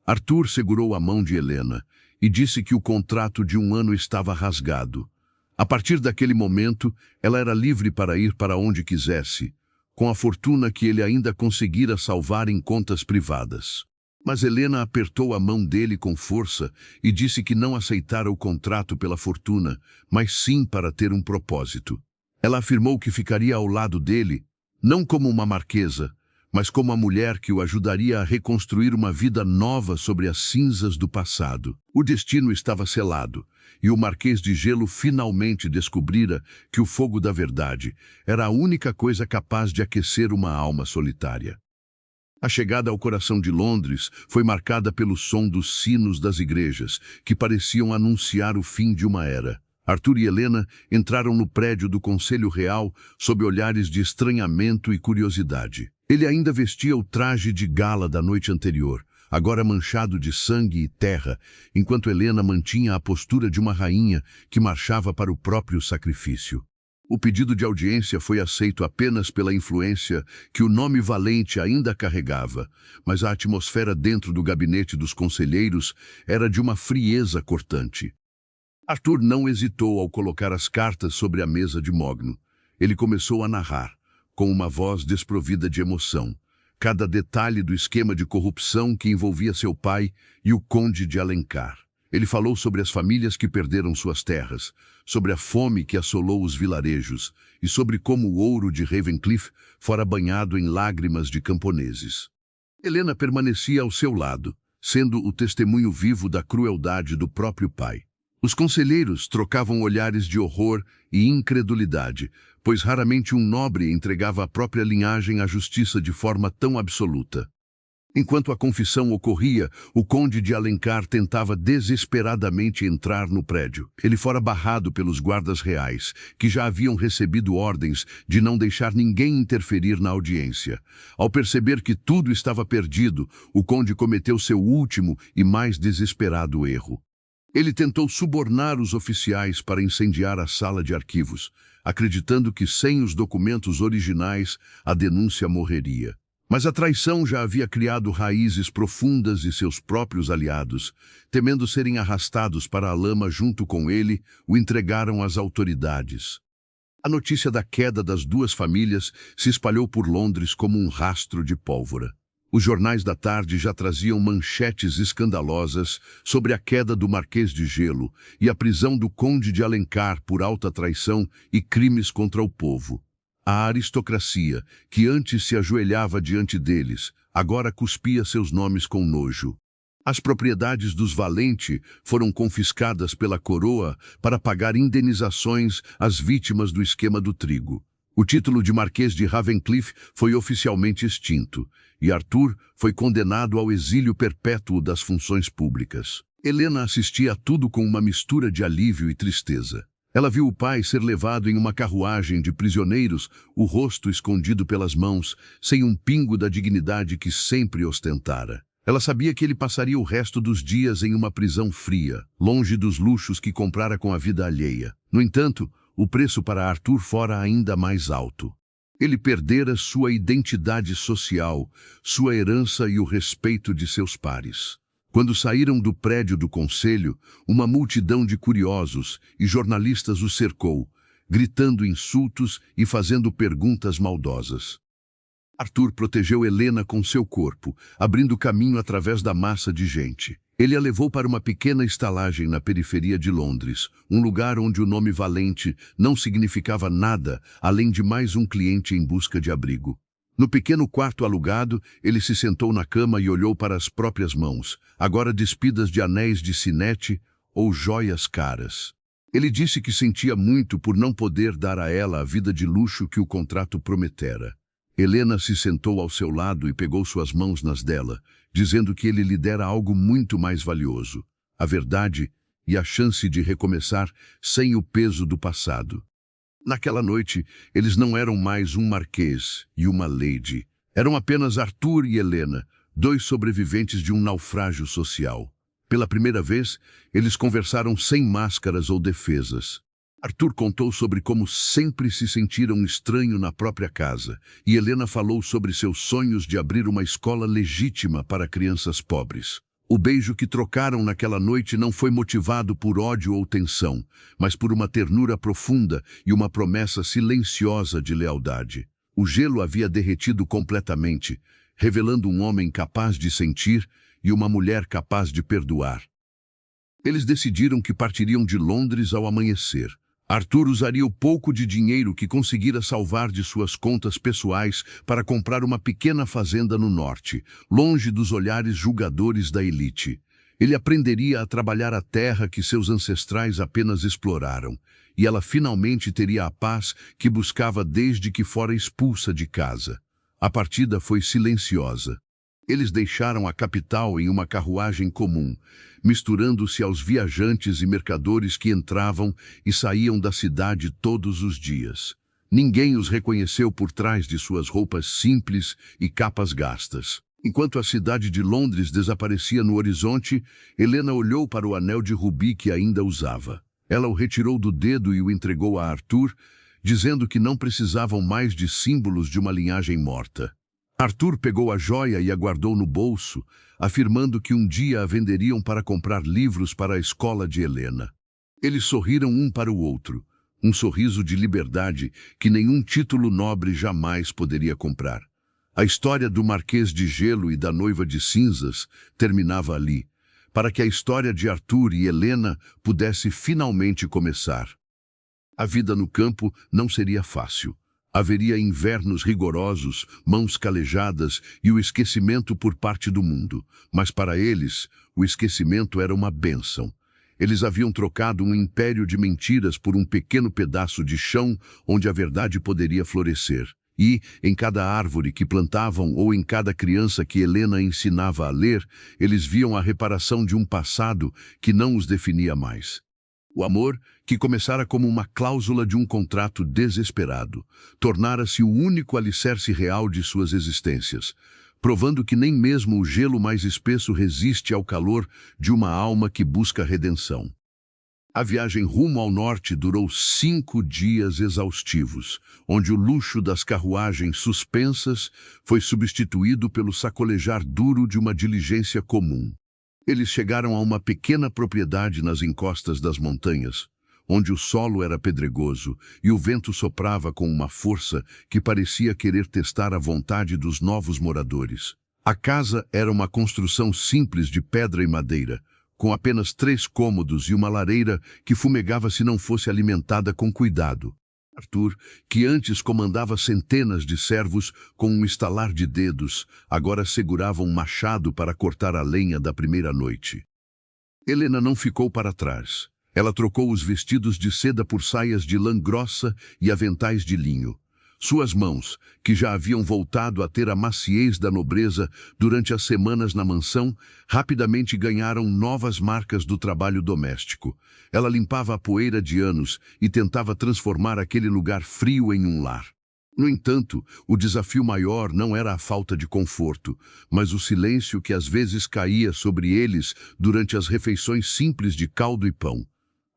Arthur segurou a mão de Helena e disse que o contrato de 1 ano estava rasgado. A partir daquele momento, ela era livre para ir para onde quisesse, com a fortuna que ele ainda conseguira salvar em contas privadas. Mas Helena apertou a mão dele com força e disse que não aceitara o contrato pela fortuna, mas sim para ter um propósito. Ela afirmou que ficaria ao lado dele, não como uma marquesa, mas como a mulher que o ajudaria a reconstruir uma vida nova sobre as cinzas do passado. O destino estava selado, e o Marquês de Gelo finalmente descobrira que o fogo da verdade era a única coisa capaz de aquecer uma alma solitária. A chegada ao coração de Londres foi marcada pelo som dos sinos das igrejas, que pareciam anunciar o fim de uma era. Arthur e Helena entraram no prédio do Conselho Real sob olhares de estranhamento e curiosidade. Ele ainda vestia o traje de gala da noite anterior, agora manchado de sangue e terra, enquanto Helena mantinha a postura de uma rainha que marchava para o próprio sacrifício. O pedido de audiência foi aceito apenas pela influência que o nome valente ainda carregava, mas a atmosfera dentro do gabinete dos conselheiros era de uma frieza cortante. Arthur não hesitou ao colocar as cartas sobre a mesa de mogno. Ele começou a narrar, com uma voz desprovida de emoção, cada detalhe do esquema de corrupção que envolvia seu pai e o conde de Alencar. Ele falou sobre as famílias que perderam suas terras, sobre a fome que assolou os vilarejos e sobre como o ouro de Ravencliff fora banhado em lágrimas de camponeses. Helena permanecia ao seu lado, sendo o testemunho vivo da crueldade do próprio pai. Os conselheiros trocavam olhares de horror e incredulidade, pois raramente um nobre entregava a própria linhagem à justiça de forma tão absoluta. Enquanto a confissão ocorria, o conde de Alencar tentava desesperadamente entrar no prédio. Ele fora barrado pelos guardas reais, que já haviam recebido ordens de não deixar ninguém interferir na audiência. Ao perceber que tudo estava perdido, o conde cometeu seu último e mais desesperado erro. Ele tentou subornar os oficiais para incendiar a sala de arquivos, acreditando que sem os documentos originais a denúncia morreria. Mas a traição já havia criado raízes profundas e seus próprios aliados, temendo serem arrastados para a lama junto com ele, o entregaram às autoridades. A notícia da queda das duas famílias se espalhou por Londres como um rastro de pólvora. Os jornais da tarde já traziam manchetes escandalosas sobre a queda do Marquês de Gelo e a prisão do Conde de Alencar por alta traição e crimes contra o povo. A aristocracia, que antes se ajoelhava diante deles, agora cuspia seus nomes com nojo. As propriedades dos Valente foram confiscadas pela coroa para pagar indenizações às vítimas do esquema do trigo. O título de Marquês de Ravencliff foi oficialmente extinto, e Arthur foi condenado ao exílio perpétuo das funções públicas. Helena assistia a tudo com uma mistura de alívio e tristeza. Ela viu o pai ser levado em uma carruagem de prisioneiros, o rosto escondido pelas mãos, sem um pingo da dignidade que sempre ostentara. Ela sabia que ele passaria o resto dos dias em uma prisão fria, longe dos luxos que comprara com a vida alheia. No entanto, o preço para Arthur fora ainda mais alto. Ele perdera sua identidade social, sua herança e o respeito de seus pares. Quando saíram do prédio do conselho, uma multidão de curiosos e jornalistas o cercou, gritando insultos e fazendo perguntas maldosas. Arthur protegeu Helena com seu corpo, abrindo caminho através da massa de gente. Ele a levou para uma pequena estalagem na periferia de Londres, um lugar onde o nome Valente não significava nada além de mais um cliente em busca de abrigo. No pequeno quarto alugado, ele se sentou na cama e olhou para as próprias mãos, agora despidas de anéis de sinete ou joias caras. Ele disse que sentia muito por não poder dar a ela a vida de luxo que o contrato prometera. Helena se sentou ao seu lado e pegou suas mãos nas dela, dizendo que ele lhe dera algo muito mais valioso, a verdade e a chance de recomeçar sem o peso do passado. Naquela noite, eles não eram mais um marquês e uma lady. Eram apenas Arthur e Helena, dois sobreviventes de um naufrágio social. Pela primeira vez, eles conversaram sem máscaras ou defesas. Arthur contou sobre como sempre se sentiram estranho na própria casa, e Helena falou sobre seus sonhos de abrir uma escola legítima para crianças pobres. O beijo que trocaram naquela noite não foi motivado por ódio ou tensão, mas por uma ternura profunda e uma promessa silenciosa de lealdade. O gelo havia derretido completamente, revelando um homem capaz de sentir e uma mulher capaz de perdoar. Eles decidiram que partiriam de Londres ao amanhecer. Arthur usaria o pouco de dinheiro que conseguira salvar de suas contas pessoais para comprar uma pequena fazenda no norte, longe dos olhares julgadores da elite. Ele aprenderia a trabalhar a terra que seus ancestrais apenas exploraram, e ela finalmente teria a paz que buscava desde que fora expulsa de casa. A partida foi silenciosa. Eles deixaram a capital em uma carruagem comum, misturando-se aos viajantes e mercadores que entravam e saíam da cidade todos os dias. Ninguém os reconheceu por trás de suas roupas simples e capas gastas. Enquanto a cidade de Londres desaparecia no horizonte, Helena olhou para o anel de rubi que ainda usava. Ela o retirou do dedo e o entregou a Arthur, dizendo que não precisavam mais de símbolos de uma linhagem morta. Arthur pegou a joia e a guardou no bolso, afirmando que um dia a venderiam para comprar livros para a escola de Helena. Eles sorriram um para o outro, um sorriso de liberdade que nenhum título nobre jamais poderia comprar. A história do Marquês de Gelo e da Noiva de Cinzas terminava ali, para que a história de Arthur e Helena pudesse finalmente começar. A vida no campo não seria fácil. Haveria invernos rigorosos, mãos calejadas e o esquecimento por parte do mundo. Mas para eles, o esquecimento era uma bênção. Eles haviam trocado um império de mentiras por um pequeno pedaço de chão onde a verdade poderia florescer. E, em cada árvore que plantavam ou em cada criança que Helena ensinava a ler, eles viam a reparação de um passado que não os definia mais. O amor, que começara como uma cláusula de um contrato desesperado, tornara-se o único alicerce real de suas existências, provando que nem mesmo o gelo mais espesso resiste ao calor de uma alma que busca redenção. A viagem rumo ao norte durou 5 dias exaustivos, onde o luxo das carruagens suspensas foi substituído pelo sacolejar duro de uma diligência comum. Eles chegaram a uma pequena propriedade nas encostas das montanhas, onde o solo era pedregoso e o vento soprava com uma força que parecia querer testar a vontade dos novos moradores. A casa era uma construção simples de pedra e madeira, com apenas 3 cômodos e uma lareira que fumegava se não fosse alimentada com cuidado. Arthur, que antes comandava centenas de servos com um estalar de dedos, agora segurava um machado para cortar a lenha da primeira noite. Helena não ficou para trás. Ela trocou os vestidos de seda por saias de lã grossa e aventais de linho. Suas mãos, que já haviam voltado a ter a maciez da nobreza durante as semanas na mansão, rapidamente ganharam novas marcas do trabalho doméstico. Ela limpava a poeira de anos e tentava transformar aquele lugar frio em um lar. No entanto, o desafio maior não era a falta de conforto, mas o silêncio que às vezes caía sobre eles durante as refeições simples de caldo e pão.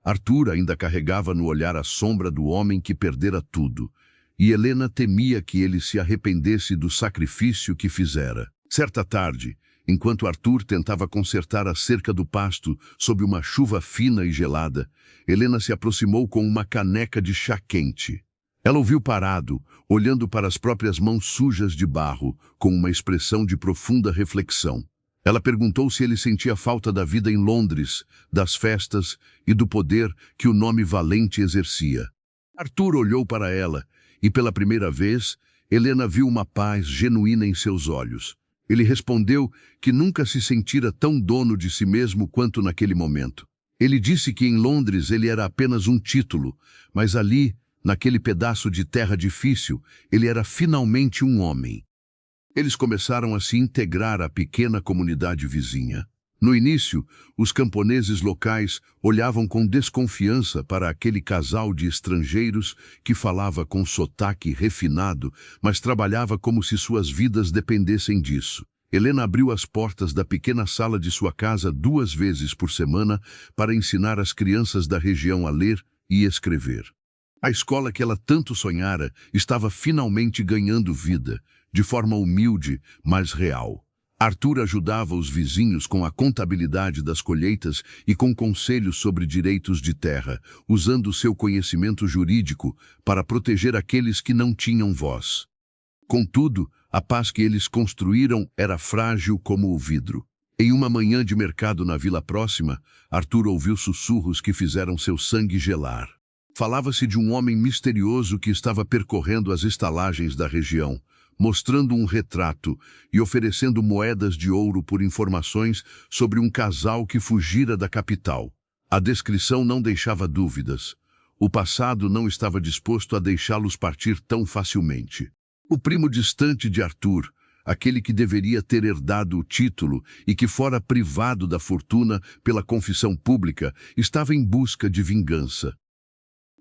Arthur ainda carregava no olhar a sombra do homem que perdera tudo, e Helena temia que ele se arrependesse do sacrifício que fizera. Certa tarde, enquanto Arthur tentava consertar a cerca do pasto sob uma chuva fina e gelada, Helena se aproximou com uma caneca de chá quente. Ela o viu parado, olhando para as próprias mãos sujas de barro, com uma expressão de profunda reflexão. Ela perguntou se ele sentia falta da vida em Londres, das festas e do poder que o nome valente exercia. Arthur olhou para ela, e pela primeira vez, Helena viu uma paz genuína em seus olhos. Ele respondeu que nunca se sentira tão dono de si mesmo quanto naquele momento. Ele disse que em Londres ele era apenas um título, mas ali, naquele pedaço de terra difícil, ele era finalmente um homem. Eles começaram a se integrar à pequena comunidade vizinha. No início, os camponeses locais olhavam com desconfiança para aquele casal de estrangeiros que falava com sotaque refinado, mas trabalhava como se suas vidas dependessem disso. Helena abriu as portas da pequena sala de sua casa 2 vezes por semana para ensinar as crianças da região a ler e escrever. A escola que ela tanto sonhara estava finalmente ganhando vida, de forma humilde, mas real. Arthur ajudava os vizinhos com a contabilidade das colheitas e com conselhos sobre direitos de terra, usando seu conhecimento jurídico para proteger aqueles que não tinham voz. Contudo, a paz que eles construíram era frágil como o vidro. Em uma manhã de mercado na vila próxima, Arthur ouviu sussurros que fizeram seu sangue gelar. Falava-se de um homem misterioso que estava percorrendo as estalagens da região, mostrando um retrato e oferecendo moedas de ouro por informações sobre um casal que fugira da capital. A descrição não deixava dúvidas. O passado não estava disposto a deixá-los partir tão facilmente. O primo distante de Arthur, aquele que deveria ter herdado o título e que fora privado da fortuna pela confissão pública, estava em busca de vingança.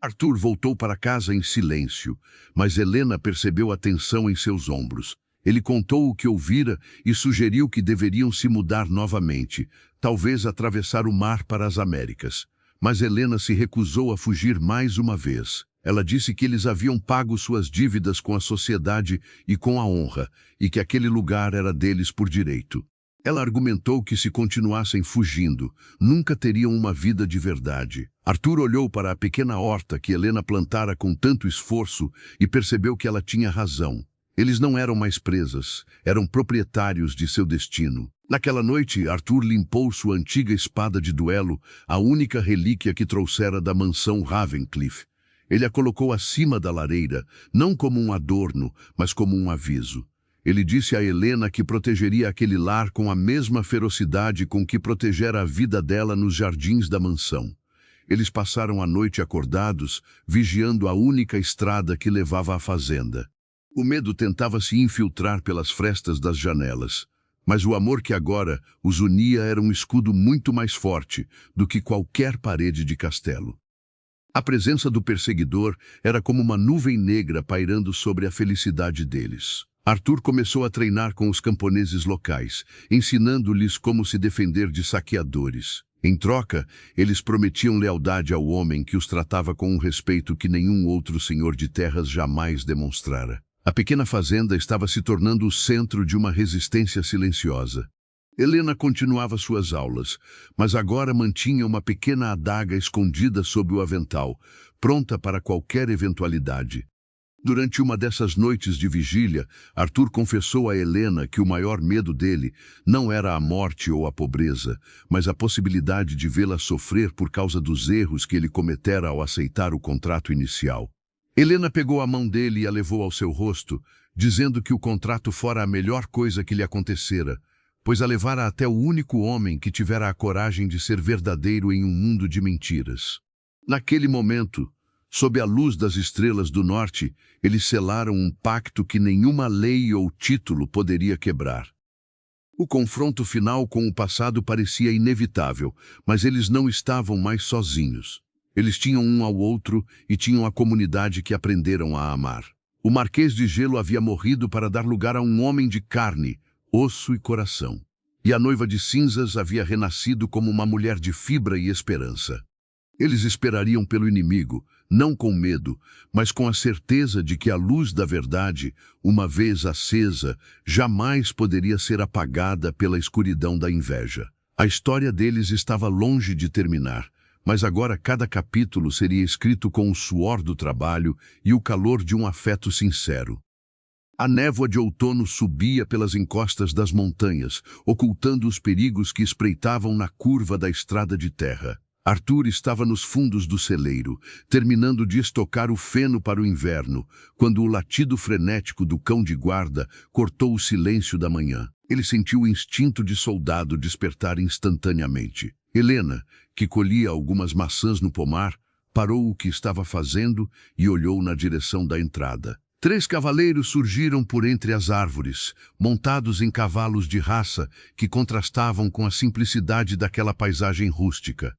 Arthur voltou para casa em silêncio, mas Helena percebeu a tensão em seus ombros. Ele contou o que ouvira e sugeriu que deveriam se mudar novamente, talvez atravessar o mar para as Américas. Mas Helena se recusou a fugir mais uma vez. Ela disse que eles haviam pago suas dívidas com a sociedade e com a honra, e que aquele lugar era deles por direito. Ela argumentou que se continuassem fugindo, nunca teriam uma vida de verdade. Arthur olhou para a pequena horta que Helena plantara com tanto esforço e percebeu que ela tinha razão. Eles não eram mais presas, eram proprietários de seu destino. Naquela noite, Arthur limpou sua antiga espada de duelo, a única relíquia que trouxera da mansão Ravencliff. Ele a colocou acima da lareira, não como um adorno, mas como um aviso. Ele disse a Helena que protegeria aquele lar com a mesma ferocidade com que protegera a vida dela nos jardins da mansão. Eles passaram a noite acordados, vigiando a única estrada que levava à fazenda. O medo tentava se infiltrar pelas frestas das janelas, mas o amor que agora os unia era um escudo muito mais forte do que qualquer parede de castelo. A presença do perseguidor era como uma nuvem negra pairando sobre a felicidade deles. Arthur começou a treinar com os camponeses locais, ensinando-lhes como se defender de saqueadores. Em troca, eles prometiam lealdade ao homem que os tratava com um respeito que nenhum outro senhor de terras jamais demonstrara. A pequena fazenda estava se tornando o centro de uma resistência silenciosa. Helena continuava suas aulas, mas agora mantinha uma pequena adaga escondida sob o avental, pronta para qualquer eventualidade. Durante uma dessas noites de vigília, Arthur confessou a Helena que o maior medo dele não era a morte ou a pobreza, mas a possibilidade de vê-la sofrer por causa dos erros que ele cometera ao aceitar o contrato inicial. Helena pegou a mão dele e a levou ao seu rosto, dizendo que o contrato fora a melhor coisa que lhe acontecera, pois a levara até o único homem que tivera a coragem de ser verdadeiro em um mundo de mentiras. Naquele momento, sob a luz das estrelas do norte, eles selaram um pacto que nenhuma lei ou título poderia quebrar. O confronto final com o passado parecia inevitável, mas eles não estavam mais sozinhos. Eles tinham um ao outro e tinham a comunidade que aprenderam a amar. O Marquês de Gelo havia morrido para dar lugar a um homem de carne, osso e coração. E a Noiva de Cinzas havia renascido como uma mulher de fibra e esperança. Eles esperariam pelo inimigo, não com medo, mas com a certeza de que a luz da verdade, uma vez acesa, jamais poderia ser apagada pela escuridão da inveja. A história deles estava longe de terminar, mas agora cada capítulo seria escrito com o suor do trabalho e o calor de um afeto sincero. A névoa de outono subia pelas encostas das montanhas, ocultando os perigos que espreitavam na curva da estrada de terra. Arthur estava nos fundos do celeiro, terminando de estocar o feno para o inverno, quando o latido frenético do cão de guarda cortou o silêncio da manhã. Ele sentiu o instinto de soldado despertar instantaneamente. Helena, que colhia algumas maçãs no pomar, parou o que estava fazendo e olhou na direção da entrada. 3 cavaleiros surgiram por entre as árvores, montados em cavalos de raça que contrastavam com a simplicidade daquela paisagem rústica.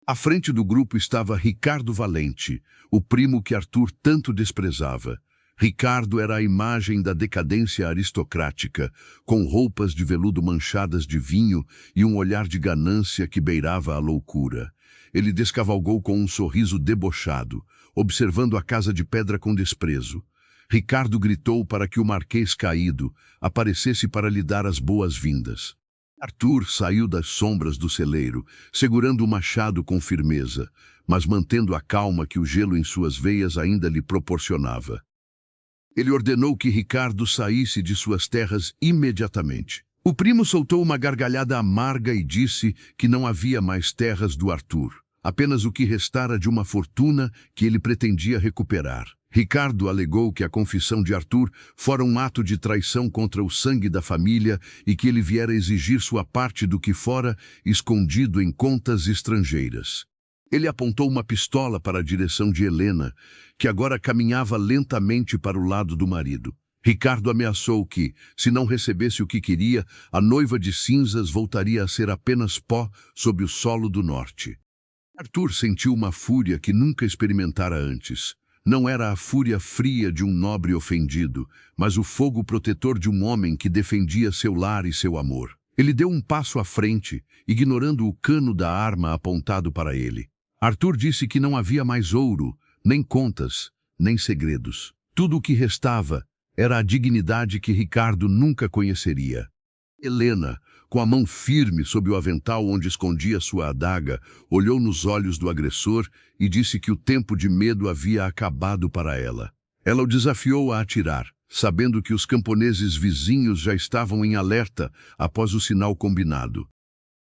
À frente do grupo estava Ricardo Valente, o primo que Arthur tanto desprezava. Ricardo era a imagem da decadência aristocrática, com roupas de veludo manchadas de vinho e um olhar de ganância que beirava a loucura. Ele descavalgou com um sorriso debochado, observando a casa de pedra com desprezo. Ricardo gritou para que o Marquês caído aparecesse para lhe dar as boas-vindas. Arthur saiu das sombras do celeiro, segurando o machado com firmeza, mas mantendo a calma que o gelo em suas veias ainda lhe proporcionava. Ele ordenou que Ricardo saísse de suas terras imediatamente. O primo soltou uma gargalhada amarga e disse que não havia mais terras do Arthur, apenas o que restara de uma fortuna que ele pretendia recuperar. Ricardo alegou que a confissão de Arthur fora um ato de traição contra o sangue da família e que ele viera exigir sua parte do que fora escondido em contas estrangeiras. Ele apontou uma pistola para a direção de Helena, que agora caminhava lentamente para o lado do marido. Ricardo ameaçou que, se não recebesse o que queria, a Noiva de Cinzas voltaria a ser apenas pó sob o solo do norte. Arthur sentiu uma fúria que nunca experimentara antes. Não era a fúria fria de um nobre ofendido, mas o fogo protetor de um homem que defendia seu lar e seu amor. Ele deu um passo à frente, ignorando o cano da arma apontado para ele. Arthur disse que não havia mais ouro, nem contas, nem segredos. Tudo o que restava era a dignidade que Ricardo nunca conheceria. Helena, com a mão firme sob o avental onde escondia sua adaga, olhou nos olhos do agressor e disse que o tempo de medo havia acabado para ela. Ela o desafiou a atirar, sabendo que os camponeses vizinhos já estavam em alerta após o sinal combinado.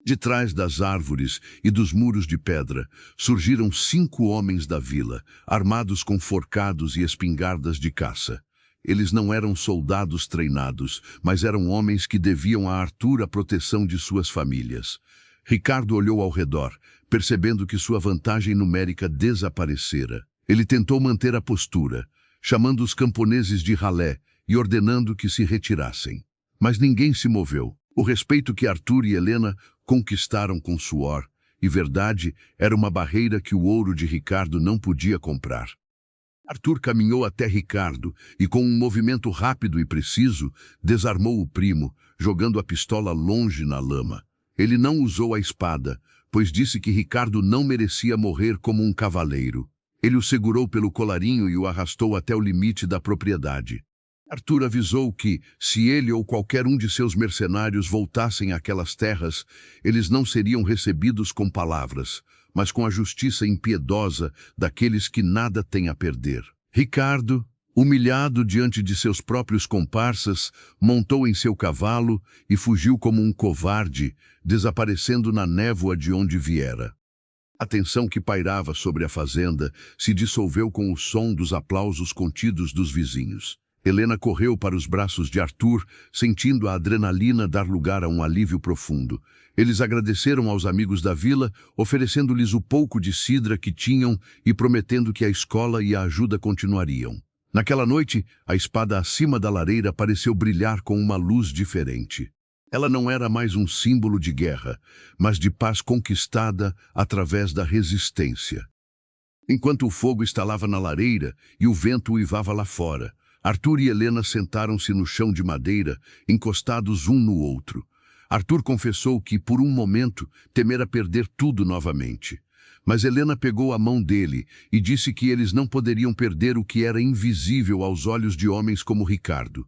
De trás das árvores e dos muros de pedra, surgiram 5 homens da vila, armados com forcados e espingardas de caça. Eles não eram soldados treinados, mas eram homens que deviam a Arthur a proteção de suas famílias. Ricardo olhou ao redor, percebendo que sua vantagem numérica desaparecera. Ele tentou manter a postura, chamando os camponeses de ralé e ordenando que se retirassem. Mas ninguém se moveu. O respeito que Arthur e Helena conquistaram com suor e verdade era uma barreira que o ouro de Ricardo não podia comprar. Arthur caminhou até Ricardo e, com um movimento rápido e preciso, desarmou o primo, jogando a pistola longe na lama. Ele não usou a espada, pois disse que Ricardo não merecia morrer como um cavaleiro. Ele o segurou pelo colarinho e o arrastou até o limite da propriedade. Arthur avisou que, se ele ou qualquer um de seus mercenários voltassem àquelas terras, eles não seriam recebidos com palavras, mas com a justiça impiedosa daqueles que nada têm a perder. Ricardo, humilhado diante de seus próprios comparsas, montou em seu cavalo e fugiu como um covarde, desaparecendo na névoa de onde viera. A tensão que pairava sobre a fazenda se dissolveu com o som dos aplausos contidos dos vizinhos. Helena correu para os braços de Arthur, sentindo a adrenalina dar lugar a um alívio profundo. Eles agradeceram aos amigos da vila, oferecendo-lhes o pouco de cidra que tinham e prometendo que a escola e a ajuda continuariam. Naquela noite, a espada acima da lareira pareceu brilhar com uma luz diferente. Ela não era mais um símbolo de guerra, mas de paz conquistada através da resistência. Enquanto o fogo estalava na lareira e o vento uivava lá fora, Arthur e Helena sentaram-se no chão de madeira, encostados um no outro. Arthur confessou que, por um momento, temera perder tudo novamente. Mas Helena pegou a mão dele e disse que eles não poderiam perder o que era invisível aos olhos de homens como Ricardo.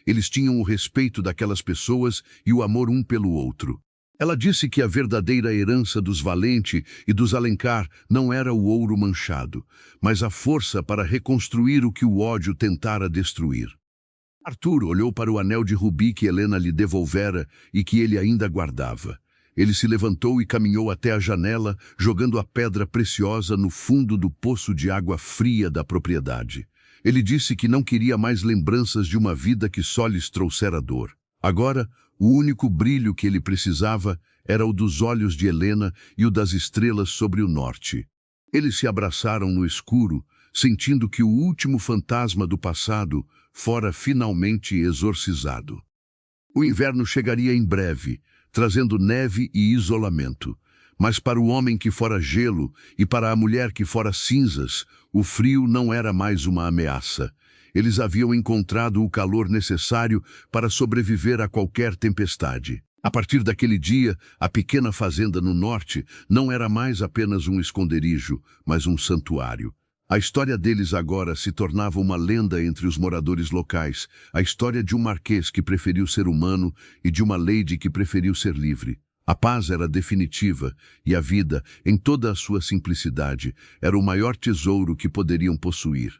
Eles tinham o respeito daquelas pessoas e o amor um pelo outro. Ela disse que a verdadeira herança dos Valente e dos Alencar não era o ouro manchado, mas a força para reconstruir o que o ódio tentara destruir. Arthur olhou para o anel de rubi que Helena lhe devolvera e que ele ainda guardava. Ele se levantou e caminhou até a janela, jogando a pedra preciosa no fundo do poço de água fria da propriedade. Ele disse que não queria mais lembranças de uma vida que só lhes trouxera dor. Agora, o único brilho que ele precisava era o dos olhos de Helena e o das estrelas sobre o norte. Eles se abraçaram no escuro, sentindo que o último fantasma do passado fora finalmente exorcizado. O inverno chegaria em breve, trazendo neve e isolamento. Mas para o homem que fora gelo e para a mulher que fora cinzas, o frio não era mais uma ameaça. Eles haviam encontrado o calor necessário para sobreviver a qualquer tempestade. A partir daquele dia, a pequena fazenda no norte não era mais apenas um esconderijo, mas um santuário. A história deles agora se tornava uma lenda entre os moradores locais, a história de um marquês que preferiu ser humano e de uma lady que preferiu ser livre. A paz era definitiva e a vida, em toda a sua simplicidade, era o maior tesouro que poderiam possuir.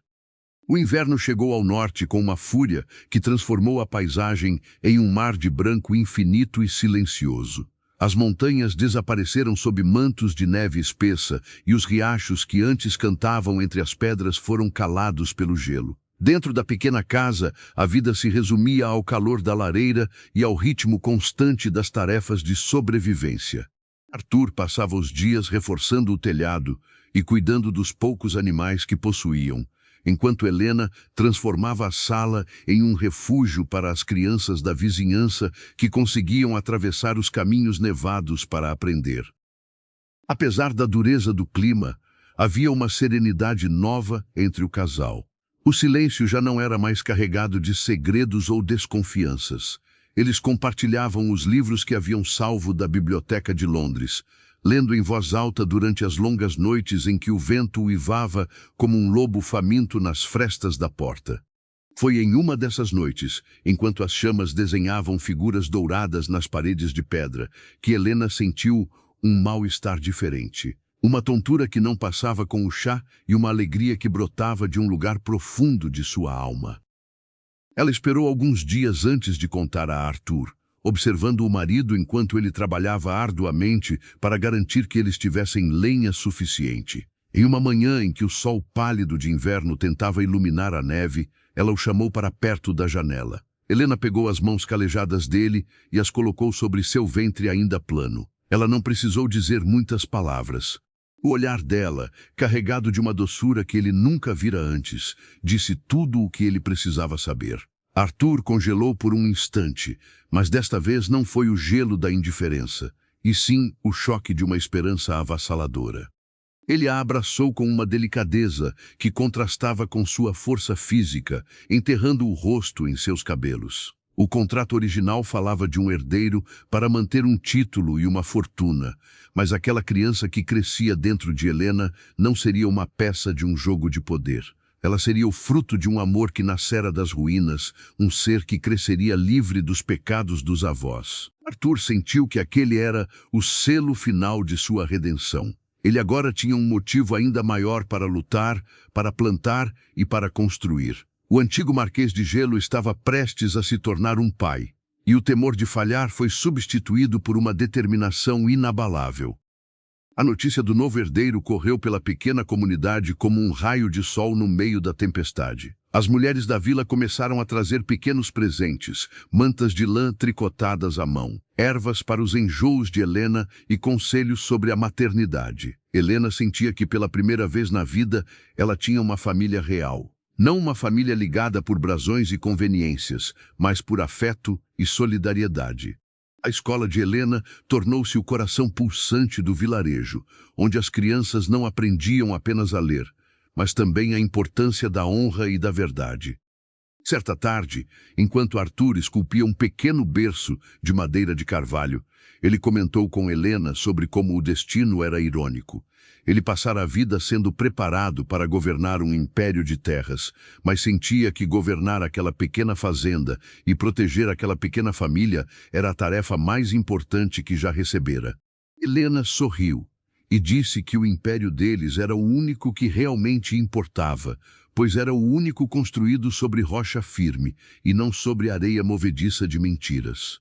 O inverno chegou ao norte com uma fúria que transformou a paisagem em um mar de branco infinito e silencioso. As montanhas desapareceram sob mantos de neve espessa e os riachos que antes cantavam entre as pedras foram calados pelo gelo. Dentro da pequena casa, a vida se resumia ao calor da lareira e ao ritmo constante das tarefas de sobrevivência. Arthur passava os dias reforçando o telhado e cuidando dos poucos animais que possuíam, enquanto Helena transformava a sala em um refúgio para as crianças da vizinhança que conseguiam atravessar os caminhos nevados para aprender. Apesar da dureza do clima, havia uma serenidade nova entre o casal. O silêncio já não era mais carregado de segredos ou desconfianças. Eles compartilhavam os livros que haviam salvo da Biblioteca de Londres, lendo em voz alta durante as longas noites em que o vento uivava como um lobo faminto nas frestas da porta. Foi em uma dessas noites, enquanto as chamas desenhavam figuras douradas nas paredes de pedra, que Helena sentiu um mal-estar diferente. Uma tontura que não passava com o chá e uma alegria que brotava de um lugar profundo de sua alma. Ela esperou alguns dias antes de contar a Arthur, observando o marido enquanto ele trabalhava arduamente para garantir que eles tivessem lenha suficiente. Em uma manhã em que o sol pálido de inverno tentava iluminar a neve, ela o chamou para perto da janela. Helena pegou as mãos calejadas dele e as colocou sobre seu ventre ainda plano. Ela não precisou dizer muitas palavras. O olhar dela, carregado de uma doçura que ele nunca vira antes, disse tudo o que ele precisava saber. Arthur congelou por um instante, mas desta vez não foi o gelo da indiferença, e sim o choque de uma esperança avassaladora. Ele a abraçou com uma delicadeza que contrastava com sua força física, enterrando o rosto em seus cabelos. O contrato original falava de um herdeiro para manter um título e uma fortuna, mas aquela criança que crescia dentro de Helena não seria uma peça de um jogo de poder. Ela seria o fruto de um amor que nascera das ruínas, um ser que cresceria livre dos pecados dos avós. Arthur sentiu que aquele era o selo final de sua redenção. Ele agora tinha um motivo ainda maior para lutar, para plantar e para construir. O antigo Marquês de Gelo estava prestes a se tornar um pai, e o temor de falhar foi substituído por uma determinação inabalável. A notícia do novo herdeiro correu pela pequena comunidade como um raio de sol no meio da tempestade. As mulheres da vila começaram a trazer pequenos presentes, mantas de lã tricotadas à mão, ervas para os enjoos de Helena e conselhos sobre a maternidade. Helena sentia que pela primeira vez na vida ela tinha uma família real. Não uma família ligada por brasões e conveniências, mas por afeto e solidariedade. A escola de Helena tornou-se o coração pulsante do vilarejo, onde as crianças não aprendiam apenas a ler, mas também a importância da honra e da verdade. Certa tarde, enquanto Arthur esculpia um pequeno berço de madeira de carvalho, ele comentou com Helena sobre como o destino era irônico. Ele passara a vida sendo preparado para governar um império de terras, mas sentia que governar aquela pequena fazenda e proteger aquela pequena família era a tarefa mais importante que já recebera. Helena sorriu e disse que o império deles era o único que realmente importava, pois era o único construído sobre rocha firme e não sobre areia movediça de mentiras.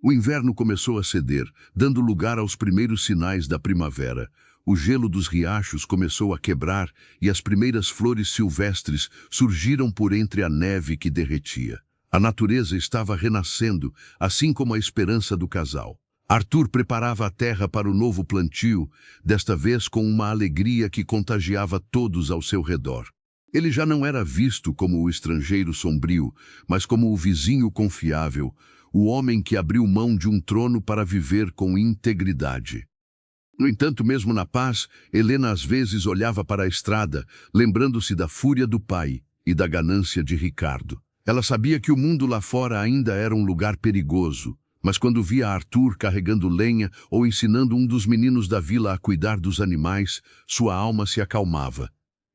O inverno começou a ceder, dando lugar aos primeiros sinais da primavera. O gelo dos riachos começou a quebrar e as primeiras flores silvestres surgiram por entre a neve que derretia. A natureza estava renascendo, assim como a esperança do casal. Arthur preparava a terra para o novo plantio, desta vez com uma alegria que contagiava todos ao seu redor. Ele já não era visto como o estrangeiro sombrio, mas como o vizinho confiável, o homem que abriu mão de um trono para viver com integridade. No entanto, mesmo na paz, Helena às vezes olhava para a estrada, lembrando-se da fúria do pai e da ganância de Ricardo. Ela sabia que o mundo lá fora ainda era um lugar perigoso, mas quando via Arthur carregando lenha ou ensinando um dos meninos da vila a cuidar dos animais, sua alma se acalmava.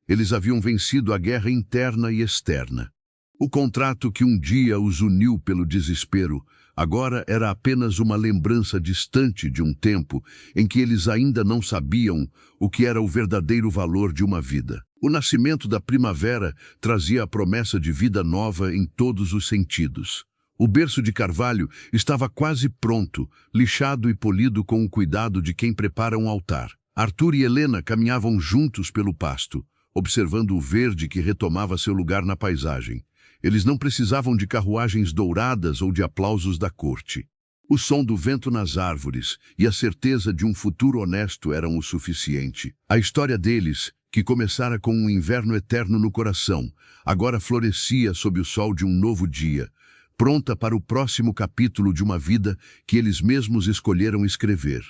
Eles haviam vencido a guerra interna e externa. O contrato que um dia os uniu pelo desespero, agora era apenas uma lembrança distante de um tempo em que eles ainda não sabiam o que era o verdadeiro valor de uma vida. O nascimento da primavera trazia a promessa de vida nova em todos os sentidos. O berço de carvalho estava quase pronto, lixado e polido com o cuidado de quem prepara um altar. Arthur e Helena caminhavam juntos pelo pasto, observando o verde que retomava seu lugar na paisagem. Eles não precisavam de carruagens douradas ou de aplausos da corte. O som do vento nas árvores e a certeza de um futuro honesto eram o suficiente. A história deles, que começara com um inverno eterno no coração, agora florescia sob o sol de um novo dia, pronta para o próximo capítulo de uma vida que eles mesmos escolheram escrever.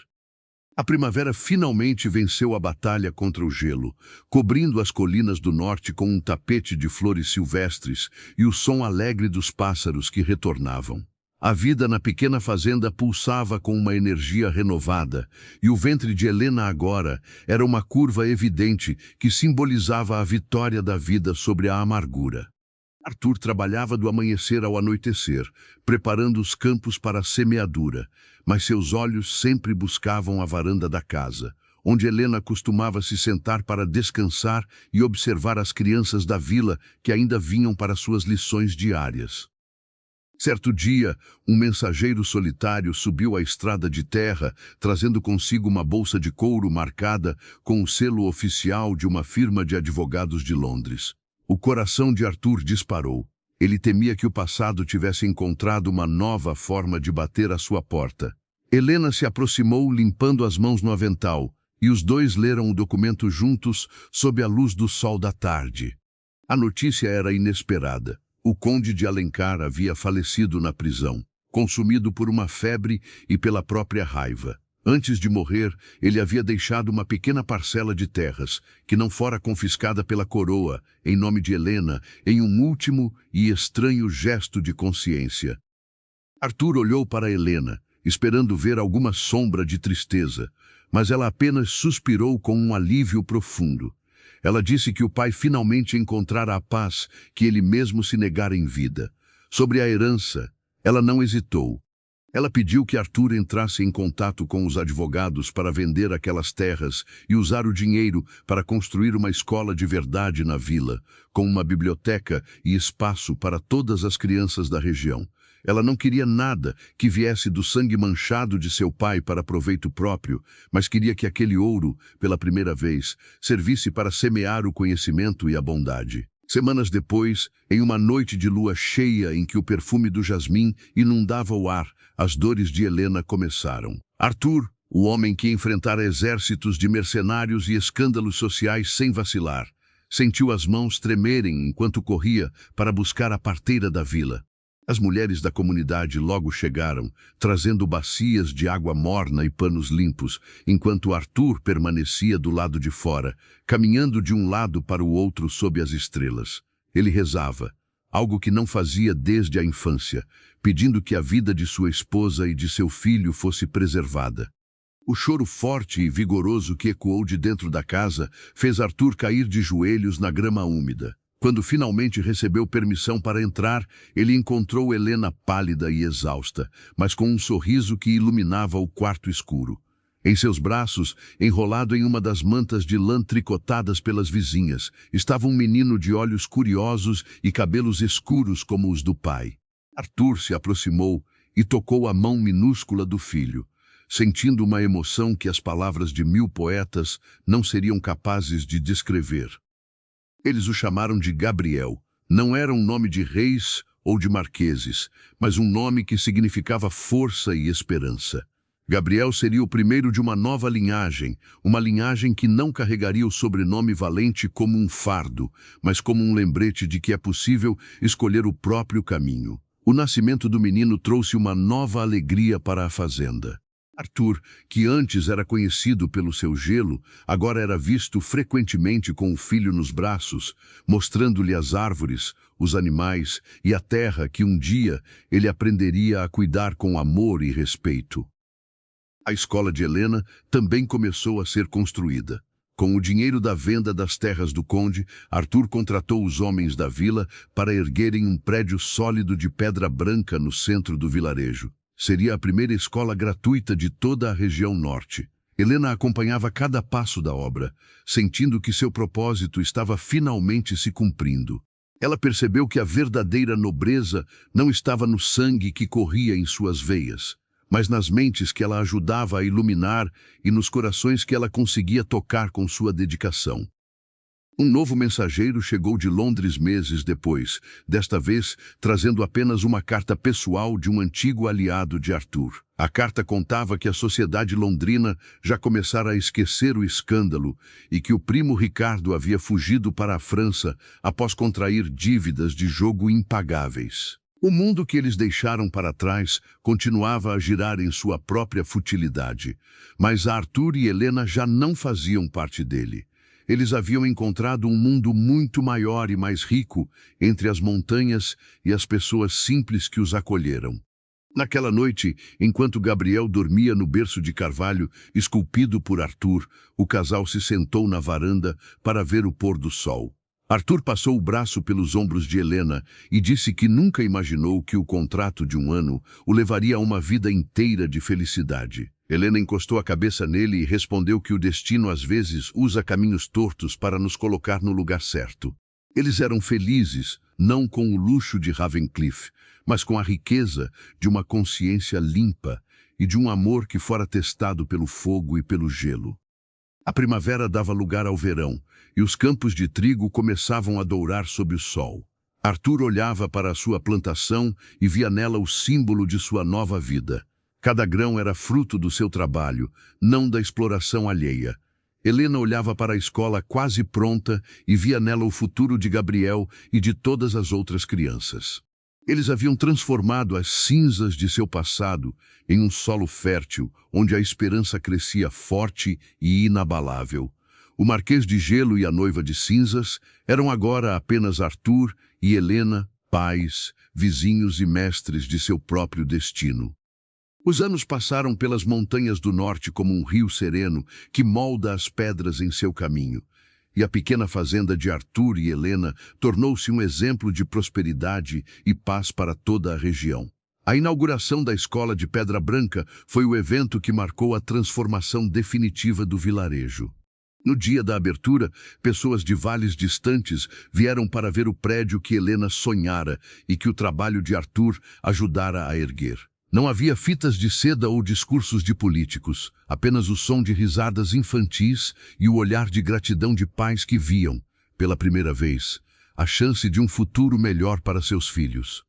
A primavera finalmente venceu a batalha contra o gelo, cobrindo as colinas do norte com um tapete de flores silvestres e o som alegre dos pássaros que retornavam. A vida na pequena fazenda pulsava com uma energia renovada, e o ventre de Helena agora era uma curva evidente que simbolizava a vitória da vida sobre a amargura. Arthur trabalhava do amanhecer ao anoitecer, preparando os campos para a semeadura, mas seus olhos sempre buscavam a varanda da casa, onde Helena costumava se sentar para descansar e observar as crianças da vila que ainda vinham para suas lições diárias. Certo dia, um mensageiro solitário subiu a estrada de terra, trazendo consigo uma bolsa de couro marcada com o selo oficial de uma firma de advogados de Londres. O coração de Arthur disparou. Ele temia que o passado tivesse encontrado uma nova forma de bater à sua porta. Helena se aproximou limpando as mãos no avental, e os dois leram o documento juntos sob a luz do sol da tarde. A notícia era inesperada. O conde de Alencar havia falecido na prisão, consumido por uma febre e pela própria raiva. Antes de morrer, ele havia deixado uma pequena parcela de terras, que não fora confiscada pela coroa, em nome de Helena, em um último e estranho gesto de consciência. Arthur olhou para Helena, esperando ver alguma sombra de tristeza, mas ela apenas suspirou com um alívio profundo. Ela disse que o pai finalmente encontrara a paz que ele mesmo se negara em vida. Sobre a herança, ela não hesitou. Ela pediu que Arthur entrasse em contato com os advogados para vender aquelas terras e usar o dinheiro para construir uma escola de verdade na vila, com uma biblioteca e espaço para todas as crianças da região. Ela não queria nada que viesse do sangue manchado de seu pai para proveito próprio, mas queria que aquele ouro, pela primeira vez, servisse para semear o conhecimento e a bondade. Semanas depois, em uma noite de lua cheia em que o perfume do jasmim inundava o ar, as dores de Helena começaram. Arthur, o homem que enfrentara exércitos de mercenários e escândalos sociais sem vacilar, sentiu as mãos tremerem enquanto corria para buscar a parteira da vila. As mulheres da comunidade logo chegaram, trazendo bacias de água morna e panos limpos, enquanto Arthur permanecia do lado de fora, caminhando de um lado para o outro sob as estrelas. Ele rezava, algo que não fazia desde a infância, pedindo que a vida de sua esposa e de seu filho fosse preservada. O choro forte e vigoroso que ecoou de dentro da casa fez Arthur cair de joelhos na grama úmida. Quando finalmente recebeu permissão para entrar, ele encontrou Helena pálida e exausta, mas com um sorriso que iluminava o quarto escuro. Em seus braços, enrolado em uma das mantas de lã tricotadas pelas vizinhas, estava um menino de olhos curiosos e cabelos escuros como os do pai. Arthur se aproximou e tocou a mão minúscula do filho, sentindo uma emoção que as palavras de 1000 poetas não seriam capazes de descrever. Eles o chamaram de Gabriel. Não era um nome de reis ou de marqueses, mas um nome que significava força e esperança. Gabriel seria o primeiro de uma nova linhagem, uma linhagem que não carregaria o sobrenome valente como um fardo, mas como um lembrete de que é possível escolher o próprio caminho. O nascimento do menino trouxe uma nova alegria para a fazenda. Arthur, que antes era conhecido pelo seu gelo, agora era visto frequentemente com o filho nos braços, mostrando-lhe as árvores, os animais e a terra que um dia ele aprenderia a cuidar com amor e respeito. A escola de Helena também começou a ser construída. Com o dinheiro da venda das terras do conde, Arthur contratou os homens da vila para erguerem um prédio sólido de pedra branca no centro do vilarejo. Seria a primeira escola gratuita de toda a região norte. Helena acompanhava cada passo da obra, sentindo que seu propósito estava finalmente se cumprindo. Ela percebeu que a verdadeira nobreza não estava no sangue que corria em suas veias, mas nas mentes que ela ajudava a iluminar e nos corações que ela conseguia tocar com sua dedicação. Um novo mensageiro chegou de Londres meses depois, desta vez trazendo apenas uma carta pessoal de um antigo aliado de Arthur. A carta contava que a sociedade londrina já começara a esquecer o escândalo e que o primo Ricardo havia fugido para a França após contrair dívidas de jogo impagáveis. O mundo que eles deixaram para trás continuava a girar em sua própria futilidade, mas Arthur e Helena já não faziam parte dele. Eles haviam encontrado um mundo muito maior e mais rico entre as montanhas e as pessoas simples que os acolheram. Naquela noite, enquanto Gabriel dormia no berço de carvalho esculpido por Arthur, o casal se sentou na varanda para ver o pôr do sol. Arthur passou o braço pelos ombros de Helena e disse que nunca imaginou que o contrato de um ano o levaria a uma vida inteira de felicidade. Helena encostou a cabeça nele e respondeu que o destino às vezes usa caminhos tortos para nos colocar no lugar certo. Eles eram felizes, não com o luxo de Ravencliff, mas com a riqueza de uma consciência limpa e de um amor que fora testado pelo fogo e pelo gelo. A primavera dava lugar ao verão, e os campos de trigo começavam a dourar sob o sol. Arthur olhava para a sua plantação e via nela o símbolo de sua nova vida. Cada grão era fruto do seu trabalho, não da exploração alheia. Helena olhava para a escola quase pronta e via nela o futuro de Gabriel e de todas as outras crianças. Eles haviam transformado as cinzas de seu passado em um solo fértil, onde a esperança crescia forte e inabalável. O Marquês de Gelo e a Noiva de Cinzas eram agora apenas Arthur e Helena, pais, vizinhos e mestres de seu próprio destino. Os anos passaram pelas montanhas do norte como um rio sereno que molda as pedras em seu caminho. E a pequena fazenda de Arthur e Helena tornou-se um exemplo de prosperidade e paz para toda a região. A inauguração da Escola de Pedra Branca foi o evento que marcou a transformação definitiva do vilarejo. No dia da abertura, pessoas de vales distantes vieram para ver o prédio que Helena sonhara e que o trabalho de Arthur ajudara a erguer. Não havia fitas de seda ou discursos de políticos, apenas o som de risadas infantis e o olhar de gratidão de pais que viam, pela primeira vez, a chance de um futuro melhor para seus filhos.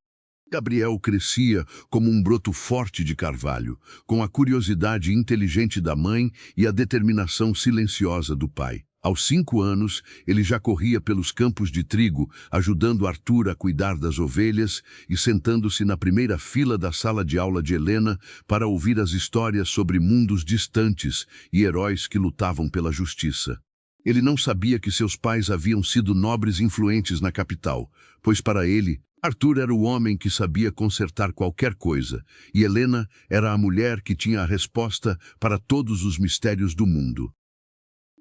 Gabriel crescia como um broto forte de carvalho, com a curiosidade inteligente da mãe e a determinação silenciosa do pai. Aos 5 anos, ele já corria pelos campos de trigo, ajudando Arthur a cuidar das ovelhas e sentando-se na primeira fila da sala de aula de Helena para ouvir as histórias sobre mundos distantes e heróis que lutavam pela justiça. Ele não sabia que seus pais haviam sido nobres influentes na capital, pois para ele, Arthur era o homem que sabia consertar qualquer coisa, e Helena era a mulher que tinha a resposta para todos os mistérios do mundo.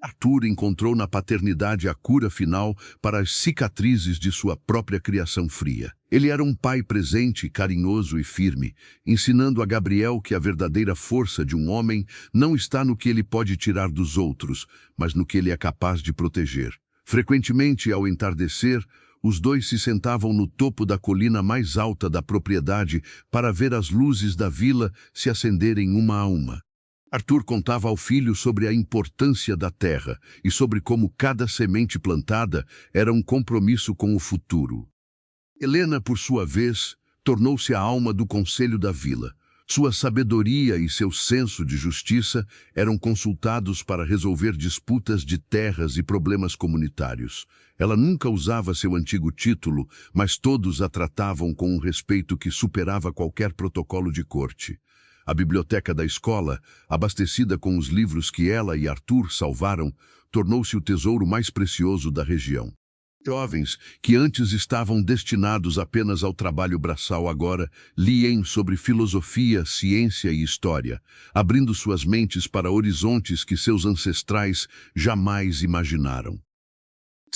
Arthur encontrou na paternidade a cura final para as cicatrizes de sua própria criação fria. Ele era um pai presente, carinhoso e firme, ensinando a Gabriel que a verdadeira força de um homem não está no que ele pode tirar dos outros, mas no que ele é capaz de proteger. Frequentemente, ao entardecer, os dois se sentavam no topo da colina mais alta da propriedade para ver as luzes da vila se acenderem uma a uma. Arthur contava ao filho sobre a importância da terra e sobre como cada semente plantada era um compromisso com o futuro. Helena, por sua vez, tornou-se a alma do conselho da vila. Sua sabedoria e seu senso de justiça eram consultados para resolver disputas de terras e problemas comunitários. Ela nunca usava seu antigo título, mas todos a tratavam com um respeito que superava qualquer protocolo de corte. A biblioteca da escola, abastecida com os livros que ela e Arthur salvaram, tornou-se o tesouro mais precioso da região. Jovens, que antes estavam destinados apenas ao trabalho braçal agora, liem sobre filosofia, ciência e história, abrindo suas mentes para horizontes que seus ancestrais jamais imaginaram.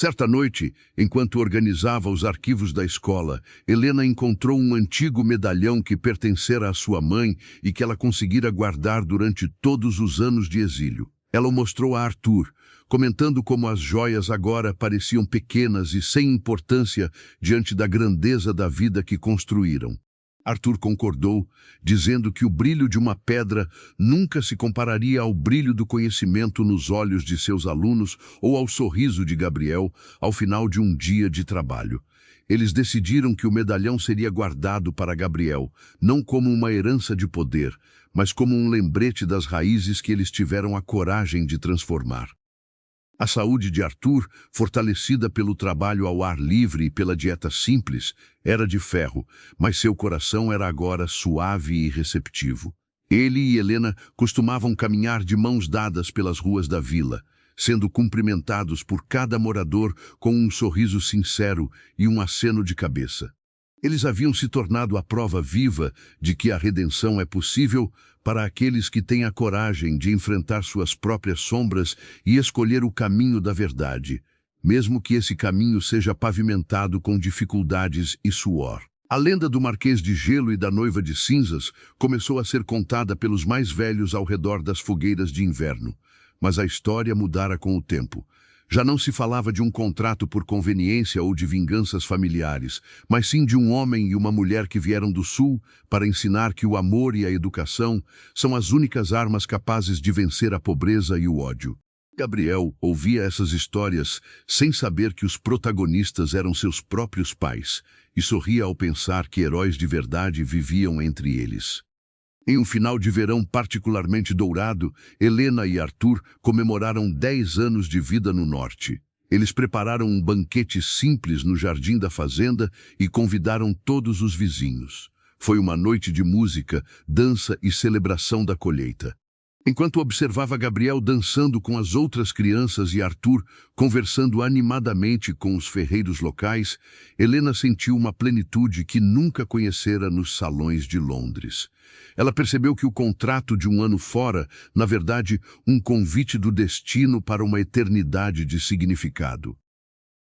Certa noite, enquanto organizava os arquivos da escola, Helena encontrou um antigo medalhão que pertencera à sua mãe e que ela conseguira guardar durante todos os anos de exílio. Ela o mostrou a Arthur, comentando como as joias agora pareciam pequenas e sem importância diante da grandeza da vida que construíram. Arthur concordou, dizendo que o brilho de uma pedra nunca se compararia ao brilho do conhecimento nos olhos de seus alunos ou ao sorriso de Gabriel ao final de um dia de trabalho. Eles decidiram que o medalhão seria guardado para Gabriel, não como uma herança de poder, mas como um lembrete das raízes que eles tiveram a coragem de transformar. A saúde de Arthur, fortalecida pelo trabalho ao ar livre e pela dieta simples, era de ferro, mas seu coração era agora suave e receptivo. Ele e Helena costumavam caminhar de mãos dadas pelas ruas da vila, sendo cumprimentados por cada morador com um sorriso sincero e um aceno de cabeça. Eles haviam se tornado a prova viva de que a redenção é possível para aqueles que têm a coragem de enfrentar suas próprias sombras e escolher o caminho da verdade, mesmo que esse caminho seja pavimentado com dificuldades e suor. A lenda do Marquês de Gelo e da Noiva de Cinzas começou a ser contada pelos mais velhos ao redor das fogueiras de inverno, mas a história mudara com o tempo. Já não se falava de um contrato por conveniência ou de vinganças familiares, mas sim de um homem e uma mulher que vieram do sul para ensinar que o amor e a educação são as únicas armas capazes de vencer a pobreza e o ódio. Gabriel ouvia essas histórias sem saber que os protagonistas eram seus próprios pais e sorria ao pensar que heróis de verdade viviam entre eles. Em um final de verão particularmente dourado, Helena e Arthur comemoraram 10 anos de vida no norte. Eles prepararam um banquete simples no jardim da fazenda e convidaram todos os vizinhos. Foi uma noite de música, dança e celebração da colheita. Enquanto observava Gabriel dançando com as outras crianças e Arthur conversando animadamente com os ferreiros locais, Helena sentiu uma plenitude que nunca conhecera nos salões de Londres. Ela percebeu que o contrato de um ano fora, na verdade, um convite do destino para uma eternidade de significado.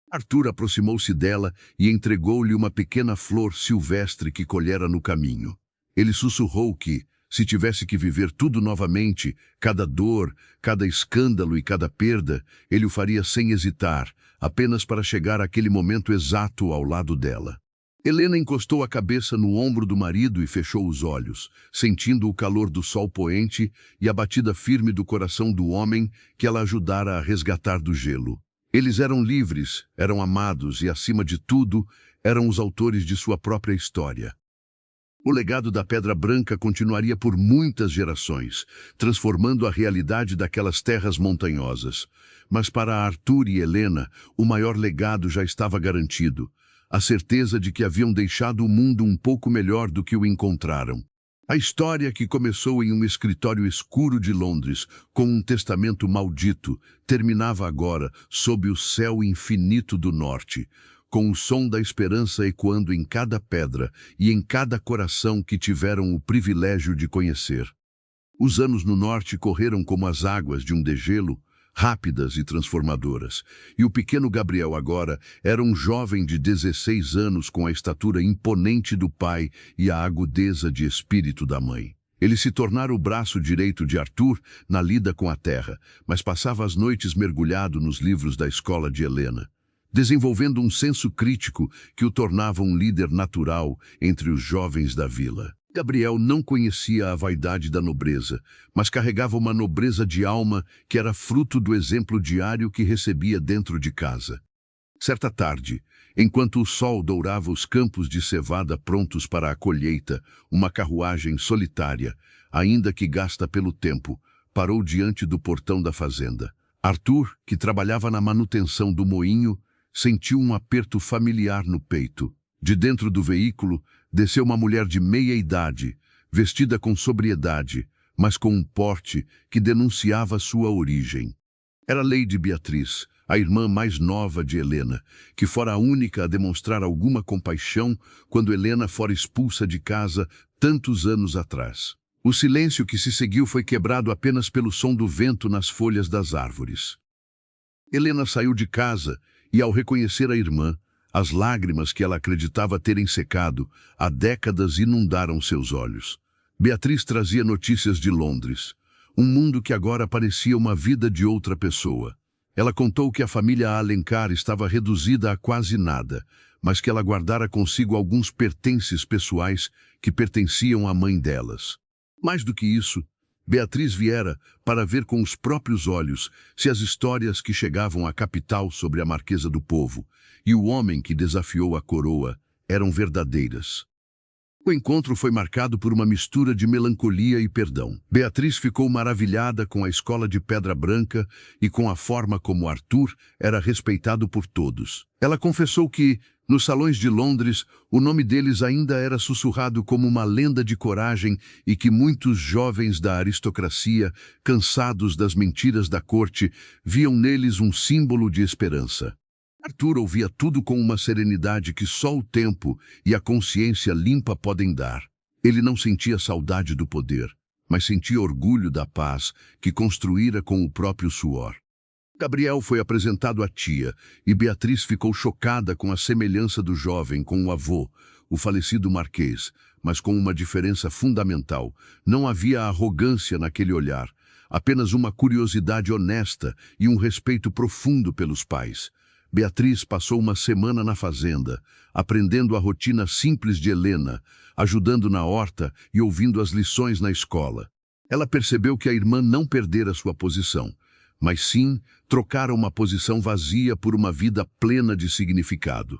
Arthur aproximou-se dela e entregou-lhe uma pequena flor silvestre que colhera no caminho. Ele sussurrou que, se tivesse que viver tudo novamente, cada dor, cada escândalo e cada perda, ele o faria sem hesitar, apenas para chegar àquele momento exato ao lado dela. Helena encostou a cabeça no ombro do marido e fechou os olhos, sentindo o calor do sol poente e a batida firme do coração do homem que ela ajudara a resgatar do gelo. Eles eram livres, eram amados e, acima de tudo, eram os autores de sua própria história. O legado da Pedra Branca continuaria por muitas gerações, transformando a realidade daquelas terras montanhosas. Mas para Arthur e Helena, o maior legado já estava garantido, a certeza de que haviam deixado o mundo um pouco melhor do que o encontraram. A história, que começou em um escritório escuro de Londres, com um testamento maldito, terminava agora sob o céu infinito do norte, com o som da esperança ecoando em cada pedra e em cada coração que tiveram o privilégio de conhecer. Os anos no norte correram como as águas de um degelo, rápidas e transformadoras, e o pequeno Gabriel agora era um jovem de 16 anos com a estatura imponente do pai e a agudeza de espírito da mãe. Ele se tornara o braço direito de Arthur na lida com a terra, mas passava as noites mergulhado nos livros da escola de Helena, desenvolvendo um senso crítico que o tornava um líder natural entre os jovens da vila. Gabriel não conhecia a vaidade da nobreza, mas carregava uma nobreza de alma que era fruto do exemplo diário que recebia dentro de casa. Certa tarde, enquanto o sol dourava os campos de cevada prontos para a colheita, uma carruagem solitária, ainda que gasta pelo tempo, parou diante do portão da fazenda. Arthur, que trabalhava na manutenção do moinho, sentiu um aperto familiar no peito. De dentro do veículo, desceu uma mulher de meia-idade, vestida com sobriedade, mas com um porte que denunciava sua origem. Era Lady Beatriz, a irmã mais nova de Helena, que fora a única a demonstrar alguma compaixão quando Helena fora expulsa de casa tantos anos atrás. O silêncio que se seguiu foi quebrado apenas pelo som do vento nas folhas das árvores. Helena saiu de casa e, ao reconhecer a irmã, as lágrimas que ela acreditava terem secado há décadas inundaram seus olhos. Beatriz trazia notícias de Londres, um mundo que agora parecia uma vida de outra pessoa. Ela contou que a família Alencar estava reduzida a quase nada, mas que ela guardara consigo alguns pertences pessoais que pertenciam à mãe delas. Mais do que isso, Beatriz viera para ver com os próprios olhos se as histórias que chegavam à capital sobre a Marquesa do Povo e o homem que desafiou a coroa eram verdadeiras. O encontro foi marcado por uma mistura de melancolia e perdão. Beatriz ficou maravilhada com a escola de Pedra Branca e com a forma como Arthur era respeitado por todos. Ela confessou que, nos salões de Londres, o nome deles ainda era sussurrado como uma lenda de coragem e que muitos jovens da aristocracia, cansados das mentiras da corte, viam neles um símbolo de esperança. Arthur ouvia tudo com uma serenidade que só o tempo e a consciência limpa podem dar. Ele não sentia saudade do poder, mas sentia orgulho da paz que construíra com o próprio suor. Gabriel foi apresentado à tia e Beatriz ficou chocada com a semelhança do jovem com o avô, o falecido marquês, mas com uma diferença fundamental. Não havia arrogância naquele olhar, apenas uma curiosidade honesta e um respeito profundo pelos pais. Beatriz passou uma semana na fazenda, aprendendo a rotina simples de Helena, ajudando na horta e ouvindo as lições na escola. Ela percebeu que a irmã não perdera sua posição, mas sim trocara uma posição vazia por uma vida plena de significado.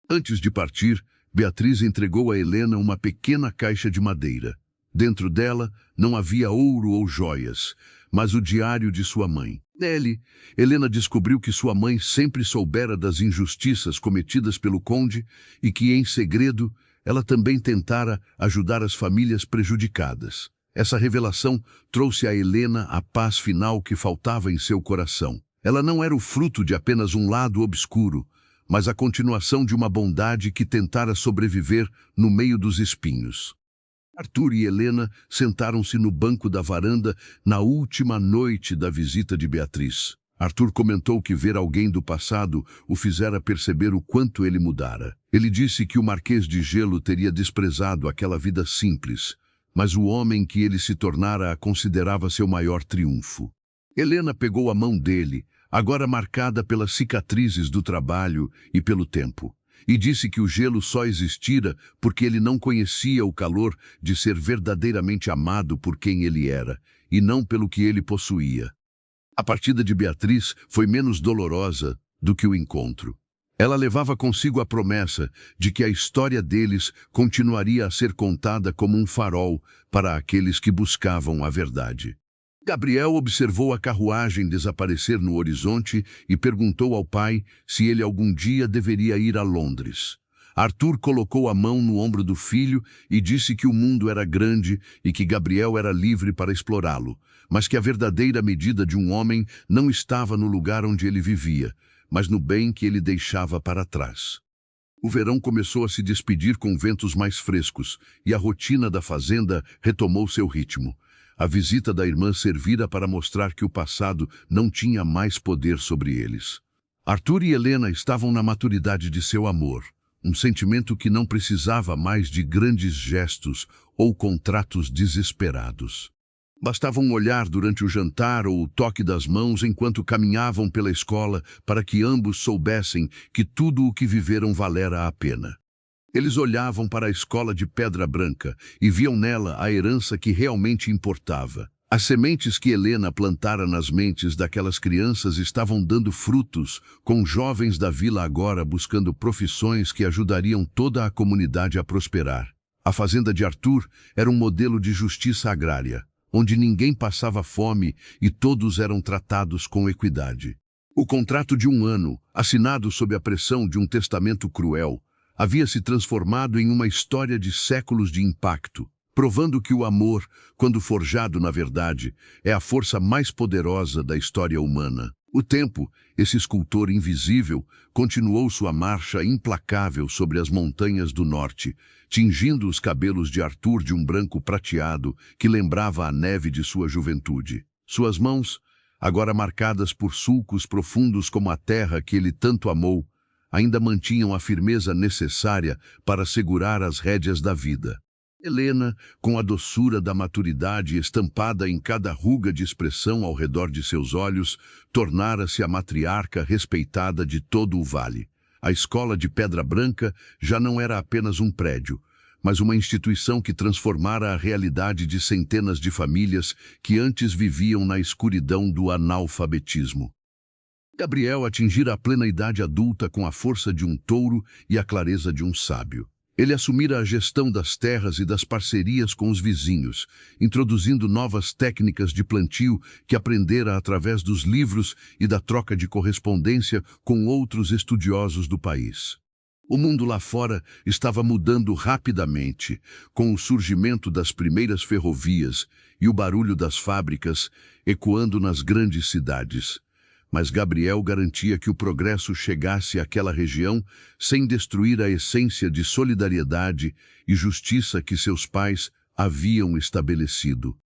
Antes de partir, Beatriz entregou a Helena uma pequena caixa de madeira. Dentro dela não havia ouro ou joias, mas o diário de sua mãe. Nele, Helena descobriu que sua mãe sempre soubera das injustiças cometidas pelo conde e que, em segredo, ela também tentara ajudar as famílias prejudicadas. Essa revelação trouxe a Helena a paz final que faltava em seu coração. Ela não era o fruto de apenas um lado obscuro, mas a continuação de uma bondade que tentara sobreviver no meio dos espinhos. Arthur e Helena sentaram-se no banco da varanda na última noite da visita de Beatriz. Arthur comentou que ver alguém do passado o fizera perceber o quanto ele mudara. Ele disse que o Marquês de Gelo teria desprezado aquela vida simples, mas o homem que ele se tornara a considerava seu maior triunfo. Helena pegou a mão dele, agora marcada pelas cicatrizes do trabalho e pelo tempo, e disse que o gelo só existira porque ele não conhecia o calor de ser verdadeiramente amado por quem ele era, e não pelo que ele possuía. A partida de Beatriz foi menos dolorosa do que o encontro. Ela levava consigo a promessa de que a história deles continuaria a ser contada como um farol para aqueles que buscavam a verdade. Gabriel observou a carruagem desaparecer no horizonte e perguntou ao pai se ele algum dia deveria ir a Londres. Arthur colocou a mão no ombro do filho e disse que o mundo era grande e que Gabriel era livre para explorá-lo, mas que a verdadeira medida de um homem não estava no lugar onde ele vivia, mas no bem que ele deixava para trás. O verão começou a se despedir com ventos mais frescos e a rotina da fazenda retomou seu ritmo. A visita da irmã servira para mostrar que o passado não tinha mais poder sobre eles. Arthur e Helena estavam na maturidade de seu amor, um sentimento que não precisava mais de grandes gestos ou contratos desesperados. Bastava um olhar durante o jantar ou o toque das mãos enquanto caminhavam pela escola para que ambos soubessem que tudo o que viveram valera a pena. Eles olhavam para a escola de Pedra Branca e viam nela a herança que realmente importava. As sementes que Helena plantara nas mentes daquelas crianças estavam dando frutos, com jovens da vila agora buscando profissões que ajudariam toda a comunidade a prosperar. A fazenda de Arthur era um modelo de justiça agrária, onde ninguém passava fome e todos eram tratados com equidade. O contrato de 1 ano, assinado sob a pressão de um testamento cruel, havia se transformado em uma história de séculos de impacto, provando que o amor, quando forjado na verdade, é a força mais poderosa da história humana. O tempo, esse escultor invisível, continuou sua marcha implacável sobre as montanhas do norte, tingindo os cabelos de Arthur de um branco prateado que lembrava a neve de sua juventude. Suas mãos, agora marcadas por sulcos profundos como a terra que ele tanto amou, ainda mantinham a firmeza necessária para segurar as rédeas da vida. Helena, com a doçura da maturidade estampada em cada ruga de expressão ao redor de seus olhos, tornara-se a matriarca respeitada de todo o vale. A escola de Pedra Branca já não era apenas um prédio, mas uma instituição que transformara a realidade de centenas de famílias que antes viviam na escuridão do analfabetismo. Gabriel atingira a plena idade adulta com a força de um touro e a clareza de um sábio. Ele assumira a gestão das terras e das parcerias com os vizinhos, introduzindo novas técnicas de plantio que aprendera através dos livros e da troca de correspondência com outros estudiosos do país. O mundo lá fora estava mudando rapidamente, com o surgimento das primeiras ferrovias e o barulho das fábricas ecoando nas grandes cidades. Mas Gabriel garantia que o progresso chegasse àquela região sem destruir a essência de solidariedade e justiça que seus pais haviam estabelecido.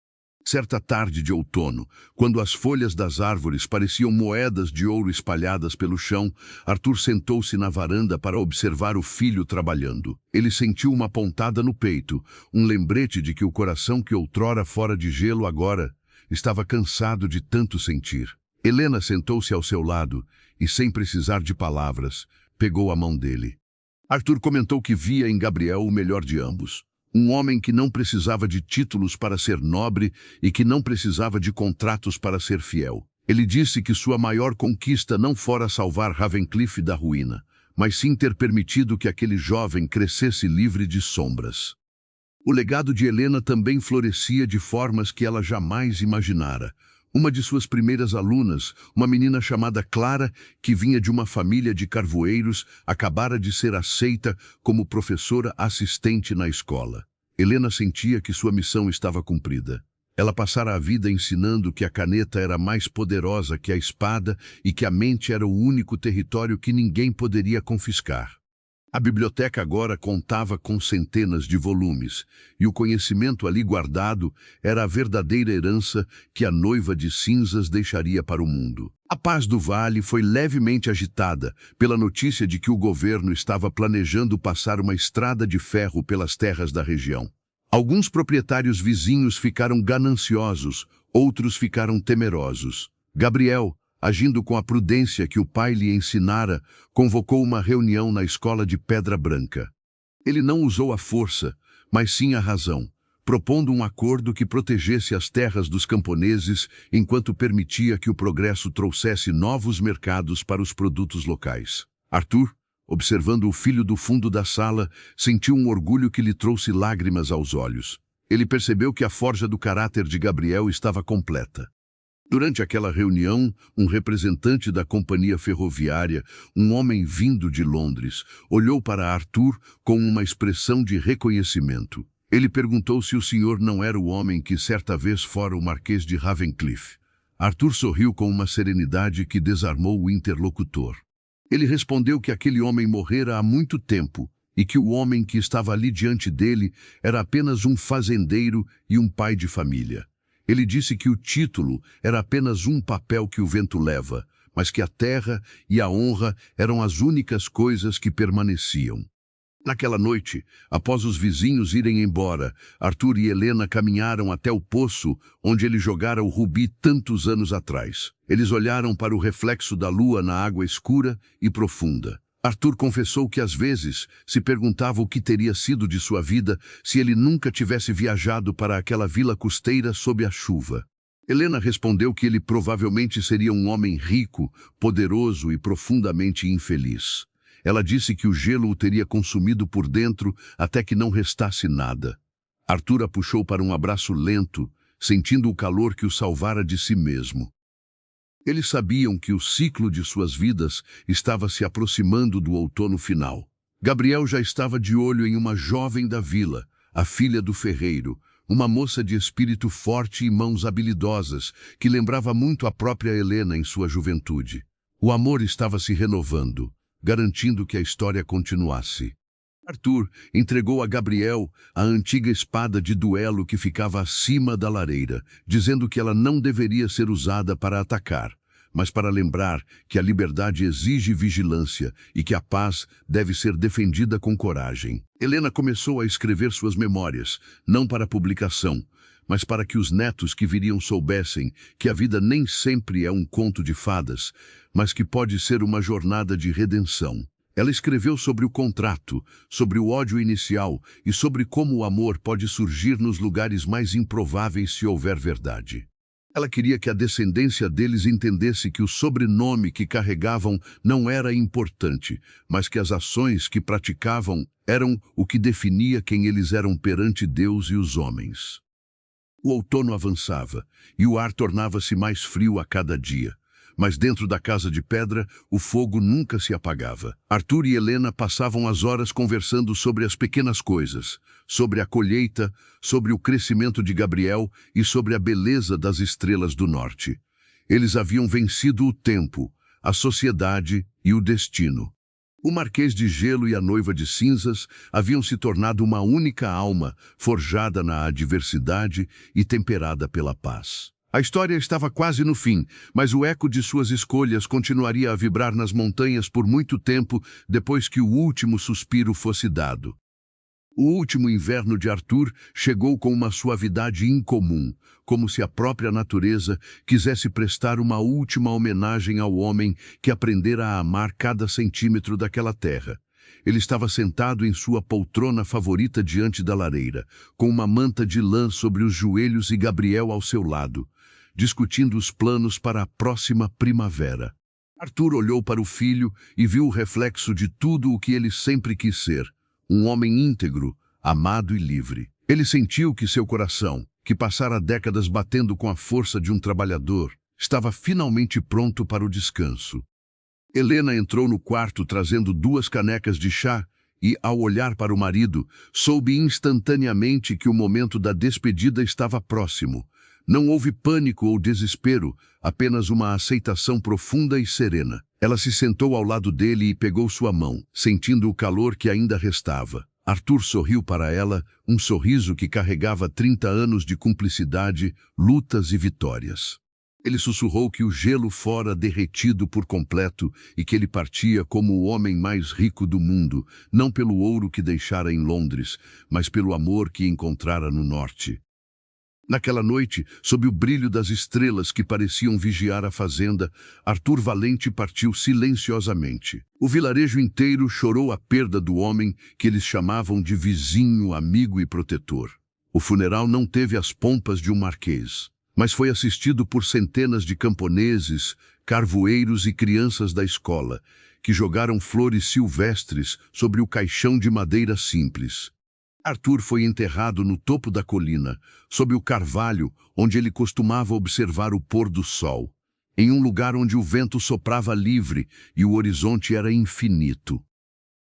Certa tarde de outono, quando as folhas das árvores pareciam moedas de ouro espalhadas pelo chão, Arthur sentou-se na varanda para observar o filho trabalhando. Ele sentiu uma pontada no peito, um lembrete de que o coração que outrora fora de gelo agora estava cansado de tanto sentir. Helena sentou-se ao seu lado e, sem precisar de palavras, pegou a mão dele. Arthur comentou que via em Gabriel o melhor de ambos. Um homem que não precisava de títulos para ser nobre e que não precisava de contratos para ser fiel. Ele disse que sua maior conquista não fora salvar Ravencliff da ruína, mas sim ter permitido que aquele jovem crescesse livre de sombras. O legado de Helena também florescia de formas que ela jamais imaginara. Uma de suas primeiras alunas, uma menina chamada Clara, que vinha de uma família de carvoeiros, acabara de ser aceita como professora assistente na escola. Helena sentia que sua missão estava cumprida. Ela passara a vida ensinando que a caneta era mais poderosa que a espada e que a mente era o único território que ninguém poderia confiscar. A biblioteca agora contava com centenas de volumes, e o conhecimento ali guardado era a verdadeira herança que a noiva de cinzas deixaria para o mundo. A paz do vale foi levemente agitada pela notícia de que o governo estava planejando passar uma estrada de ferro pelas terras da região. Alguns proprietários vizinhos ficaram gananciosos, outros ficaram temerosos. Gabriel, agindo com a prudência que o pai lhe ensinara, convocou uma reunião na escola de Pedra Branca. Ele não usou a força, mas sim a razão, propondo um acordo que protegesse as terras dos camponeses enquanto permitia que o progresso trouxesse novos mercados para os produtos locais. Arthur, observando o filho do fundo da sala, sentiu um orgulho que lhe trouxe lágrimas aos olhos. Ele percebeu que a forja do caráter de Gabriel estava completa. Durante aquela reunião, um representante da companhia ferroviária, um homem vindo de Londres, olhou para Arthur com uma expressão de reconhecimento. Ele perguntou se o senhor não era o homem que certa vez fora o Marquês de Ravencliff. Arthur sorriu com uma serenidade que desarmou o interlocutor. Ele respondeu que aquele homem morrera há muito tempo e que o homem que estava ali diante dele era apenas um fazendeiro e um pai de família. Ele disse que o título era apenas um papel que o vento leva, mas que a terra e a honra eram as únicas coisas que permaneciam. Naquela noite, após os vizinhos irem embora, Arthur e Helena caminharam até o poço onde ele jogara o rubi tantos anos atrás. Eles olharam para o reflexo da lua na água escura e profunda. Arthur confessou que às vezes se perguntava o que teria sido de sua vida se ele nunca tivesse viajado para aquela vila costeira sob a chuva. Helena respondeu que ele provavelmente seria um homem rico, poderoso e profundamente infeliz. Ela disse que o gelo o teria consumido por dentro até que não restasse nada. Arthur a puxou para um abraço lento, sentindo o calor que o salvara de si mesmo. Eles sabiam que o ciclo de suas vidas estava se aproximando do outono final. Gabriel já estava de olho em uma jovem da vila, a filha do ferreiro, uma moça de espírito forte e mãos habilidosas, que lembrava muito a própria Helena em sua juventude. O amor estava se renovando, garantindo que a história continuasse. Arthur entregou a Gabriel a antiga espada de duelo que ficava acima da lareira, dizendo que ela não deveria ser usada para atacar, mas para lembrar que a liberdade exige vigilância e que a paz deve ser defendida com coragem. Helena começou a escrever suas memórias, não para publicação, mas para que os netos que viriam soubessem que a vida nem sempre é um conto de fadas, mas que pode ser uma jornada de redenção. Ela escreveu sobre o contrato, sobre o ódio inicial e sobre como o amor pode surgir nos lugares mais improváveis se houver verdade. Ela queria que a descendência deles entendesse que o sobrenome que carregavam não era importante, mas que as ações que praticavam eram o que definia quem eles eram perante Deus e os homens. O outono avançava e o ar tornava-se mais frio a cada dia. Mas dentro da casa de pedra, o fogo nunca se apagava. Arthur e Helena passavam as horas conversando sobre as pequenas coisas, sobre a colheita, sobre o crescimento de Gabriel e sobre a beleza das estrelas do norte. Eles haviam vencido o tempo, a sociedade e o destino. O Marquês de Gelo e a Noiva de Cinzas haviam se tornado uma única alma, forjada na adversidade e temperada pela paz. A história estava quase no fim, mas o eco de suas escolhas continuaria a vibrar nas montanhas por muito tempo depois que o último suspiro fosse dado. O último inverno de Arthur chegou com uma suavidade incomum, como se a própria natureza quisesse prestar uma última homenagem ao homem que aprendera a amar cada centímetro daquela terra. Ele estava sentado em sua poltrona favorita diante da lareira, com uma manta de lã sobre os joelhos e Gabriel ao seu lado, discutindo os planos para a próxima primavera. Arthur olhou para o filho e viu o reflexo de tudo o que ele sempre quis ser, um homem íntegro, amado e livre. Ele sentiu que seu coração, que passara décadas batendo com a força de um trabalhador, estava finalmente pronto para o descanso. Helena entrou no quarto trazendo 2 canecas de chá e, ao olhar para o marido, soube instantaneamente que o momento da despedida estava próximo. Não houve pânico ou desespero, apenas uma aceitação profunda e serena. Ela se sentou ao lado dele e pegou sua mão, sentindo o calor que ainda restava. Arthur sorriu para ela, um sorriso que carregava 30 anos de cumplicidade, lutas e vitórias. Ele sussurrou que o gelo fora derretido por completo e que ele partia como o homem mais rico do mundo, não pelo ouro que deixara em Londres, mas pelo amor que encontrara no norte. Naquela noite, sob o brilho das estrelas que pareciam vigiar a fazenda, Arthur Valente partiu silenciosamente. O vilarejo inteiro chorou a perda do homem que eles chamavam de vizinho, amigo e protetor. O funeral não teve as pompas de um marquês, mas foi assistido por centenas de camponeses, carvoeiros e crianças da escola, que jogaram flores silvestres sobre o caixão de madeira simples. Arthur foi enterrado no topo da colina, sob o carvalho onde ele costumava observar o pôr do sol, em um lugar onde o vento soprava livre e o horizonte era infinito.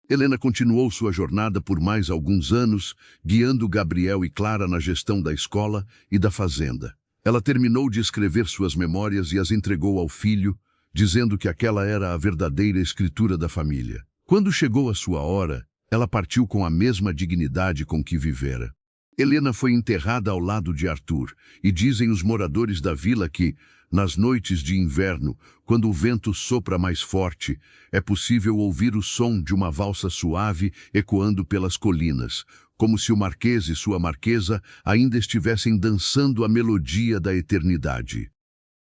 Helena continuou sua jornada por mais alguns anos, guiando Gabriel e Clara na gestão da escola e da fazenda. Ela terminou de escrever suas memórias e as entregou ao filho, dizendo que aquela era a verdadeira escritura da família. Quando chegou a sua hora, ela partiu com a mesma dignidade com que vivera. Helena foi enterrada ao lado de Arthur, e dizem os moradores da vila que, nas noites de inverno, quando o vento sopra mais forte, é possível ouvir o som de uma valsa suave ecoando pelas colinas, como se o marquês e sua marquesa ainda estivessem dançando a melodia da eternidade.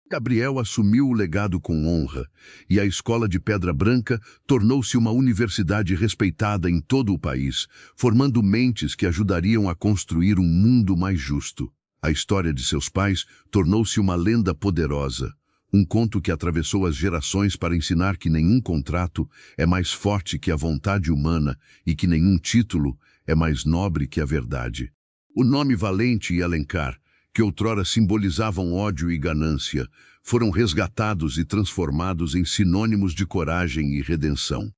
Gabriel assumiu o legado com honra, e a Escola de Pedra Branca tornou-se uma universidade respeitada em todo o país, formando mentes que ajudariam a construir um mundo mais justo. A história de seus pais tornou-se uma lenda poderosa, um conto que atravessou as gerações para ensinar que nenhum contrato é mais forte que a vontade humana e que nenhum título é mais nobre que a verdade. O nome Valente e Alencar, que outrora simbolizavam ódio e ganância, foram resgatados e transformados em sinônimos de coragem e redenção.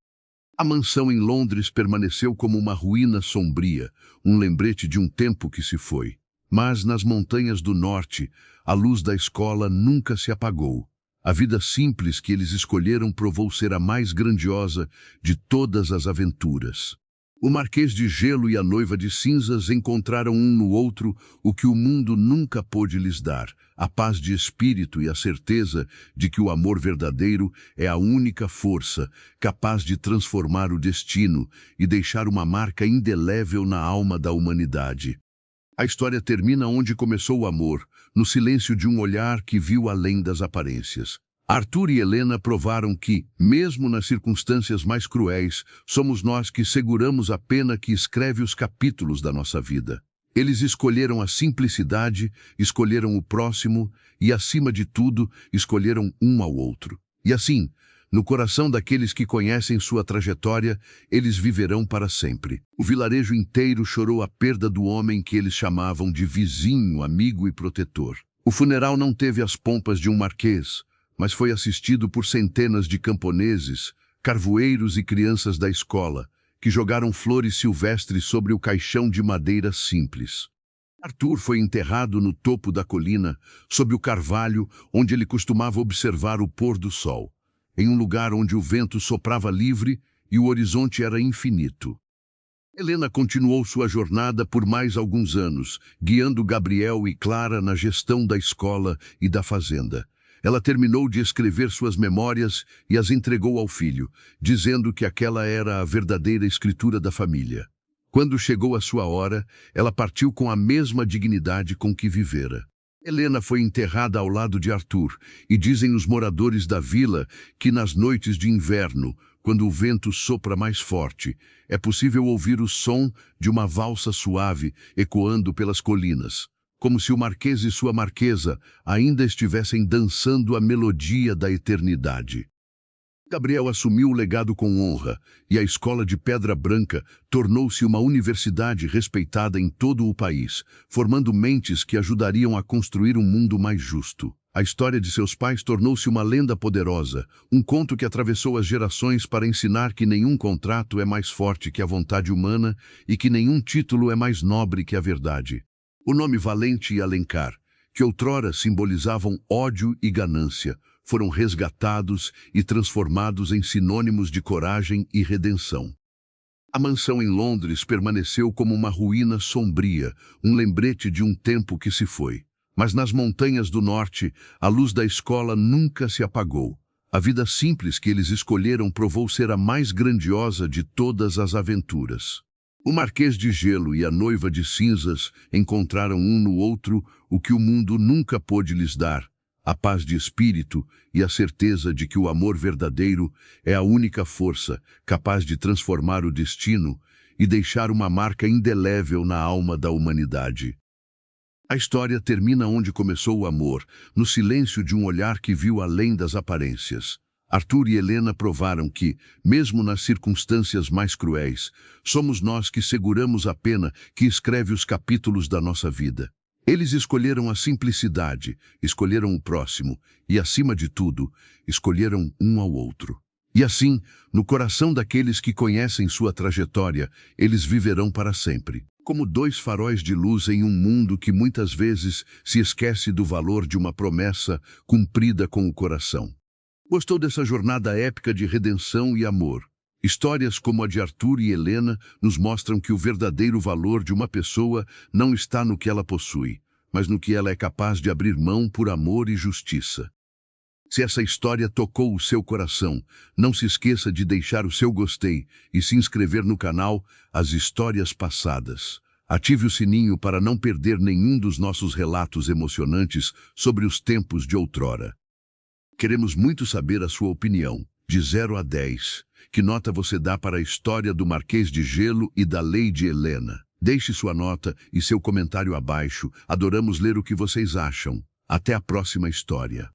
A mansão em Londres permaneceu como uma ruína sombria, um lembrete de um tempo que se foi. Mas nas montanhas do norte, a luz da escola nunca se apagou. A vida simples que eles escolheram provou ser a mais grandiosa de todas as aventuras. O Marquês de Gelo e a Noiva de Cinzas encontraram um no outro o que o mundo nunca pôde lhes dar, a paz de espírito e a certeza de que o amor verdadeiro é a única força capaz de transformar o destino e deixar uma marca indelével na alma da humanidade. A história termina onde começou o amor, no silêncio de um olhar que viu além das aparências. Arthur e Helena provaram que, mesmo nas circunstâncias mais cruéis, somos nós que seguramos a pena que escreve os capítulos da nossa vida. Eles escolheram a simplicidade, escolheram o próximo e, acima de tudo, escolheram um ao outro. E assim, no coração daqueles que conhecem sua trajetória, eles viverão para sempre. O vilarejo inteiro chorou a perda do homem que eles chamavam de vizinho, amigo e protetor. O funeral não teve as pompas de um marquês, mas foi assistido por centenas de camponeses, carvoeiros e crianças da escola, que jogaram flores silvestres sobre o caixão de madeira simples. Arthur foi enterrado no topo da colina, sob o carvalho onde ele costumava observar o pôr do sol, em um lugar onde o vento soprava livre e o horizonte era infinito. Helena continuou sua jornada por mais alguns anos, guiando Gabriel e Clara na gestão da escola e da fazenda. Ela terminou de escrever suas memórias e as entregou ao filho, dizendo que aquela era a verdadeira escritura da família. Quando chegou a sua hora, ela partiu com a mesma dignidade com que vivera. Helena foi enterrada ao lado de Arthur, e dizem os moradores da vila que nas noites de inverno, quando o vento sopra mais forte, é possível ouvir o som de uma valsa suave ecoando pelas colinas, como se o marquês e sua marquesa ainda estivessem dançando a melodia da eternidade. Gabriel assumiu o legado com honra, e a Escola de Pedra Branca tornou-se uma universidade respeitada em todo o país, formando mentes que ajudariam a construir um mundo mais justo. A história de seus pais tornou-se uma lenda poderosa, um conto que atravessou as gerações para ensinar que nenhum contrato é mais forte que a vontade humana e que nenhum título é mais nobre que a verdade. O nome Valente e Alencar, que outrora simbolizavam ódio e ganância, foram resgatados e transformados em sinônimos de coragem e redenção. A mansão em Londres permaneceu como uma ruína sombria, um lembrete de um tempo que se foi. Mas nas montanhas do norte, a luz da escola nunca se apagou. A vida simples que eles escolheram provou ser a mais grandiosa de todas as aventuras. O Marquês de Gelo e a Noiva de Cinzas encontraram um no outro o que o mundo nunca pôde lhes dar: a paz de espírito e a certeza de que o amor verdadeiro é a única força capaz de transformar o destino e deixar uma marca indelével na alma da humanidade. A história termina onde começou o amor, no silêncio de um olhar que viu além das aparências. Arthur e Helena provaram que, mesmo nas circunstâncias mais cruéis, somos nós que seguramos a pena que escreve os capítulos da nossa vida. Eles escolheram a simplicidade, escolheram o próximo e, acima de tudo, escolheram um ao outro. E assim, no coração daqueles que conhecem sua trajetória, eles viverão para sempre. Como dois faróis de luz em um mundo que muitas vezes se esquece do valor de uma promessa cumprida com o coração. Gostou dessa jornada épica de redenção e amor? Histórias como a de Arthur e Helena nos mostram que o verdadeiro valor de uma pessoa não está no que ela possui, mas no que ela é capaz de abrir mão por amor e justiça. Se essa história tocou o seu coração, não se esqueça de deixar o seu gostei e se inscrever no canal As Histórias Passadas. Ative o sininho para não perder nenhum dos nossos relatos emocionantes sobre os tempos de outrora. Queremos muito saber a sua opinião, de 0 a 10. Que nota você dá para a história do Marquês de Gelo e da Lady Helena? Deixe sua nota e seu comentário abaixo. Adoramos ler o que vocês acham. Até a próxima história.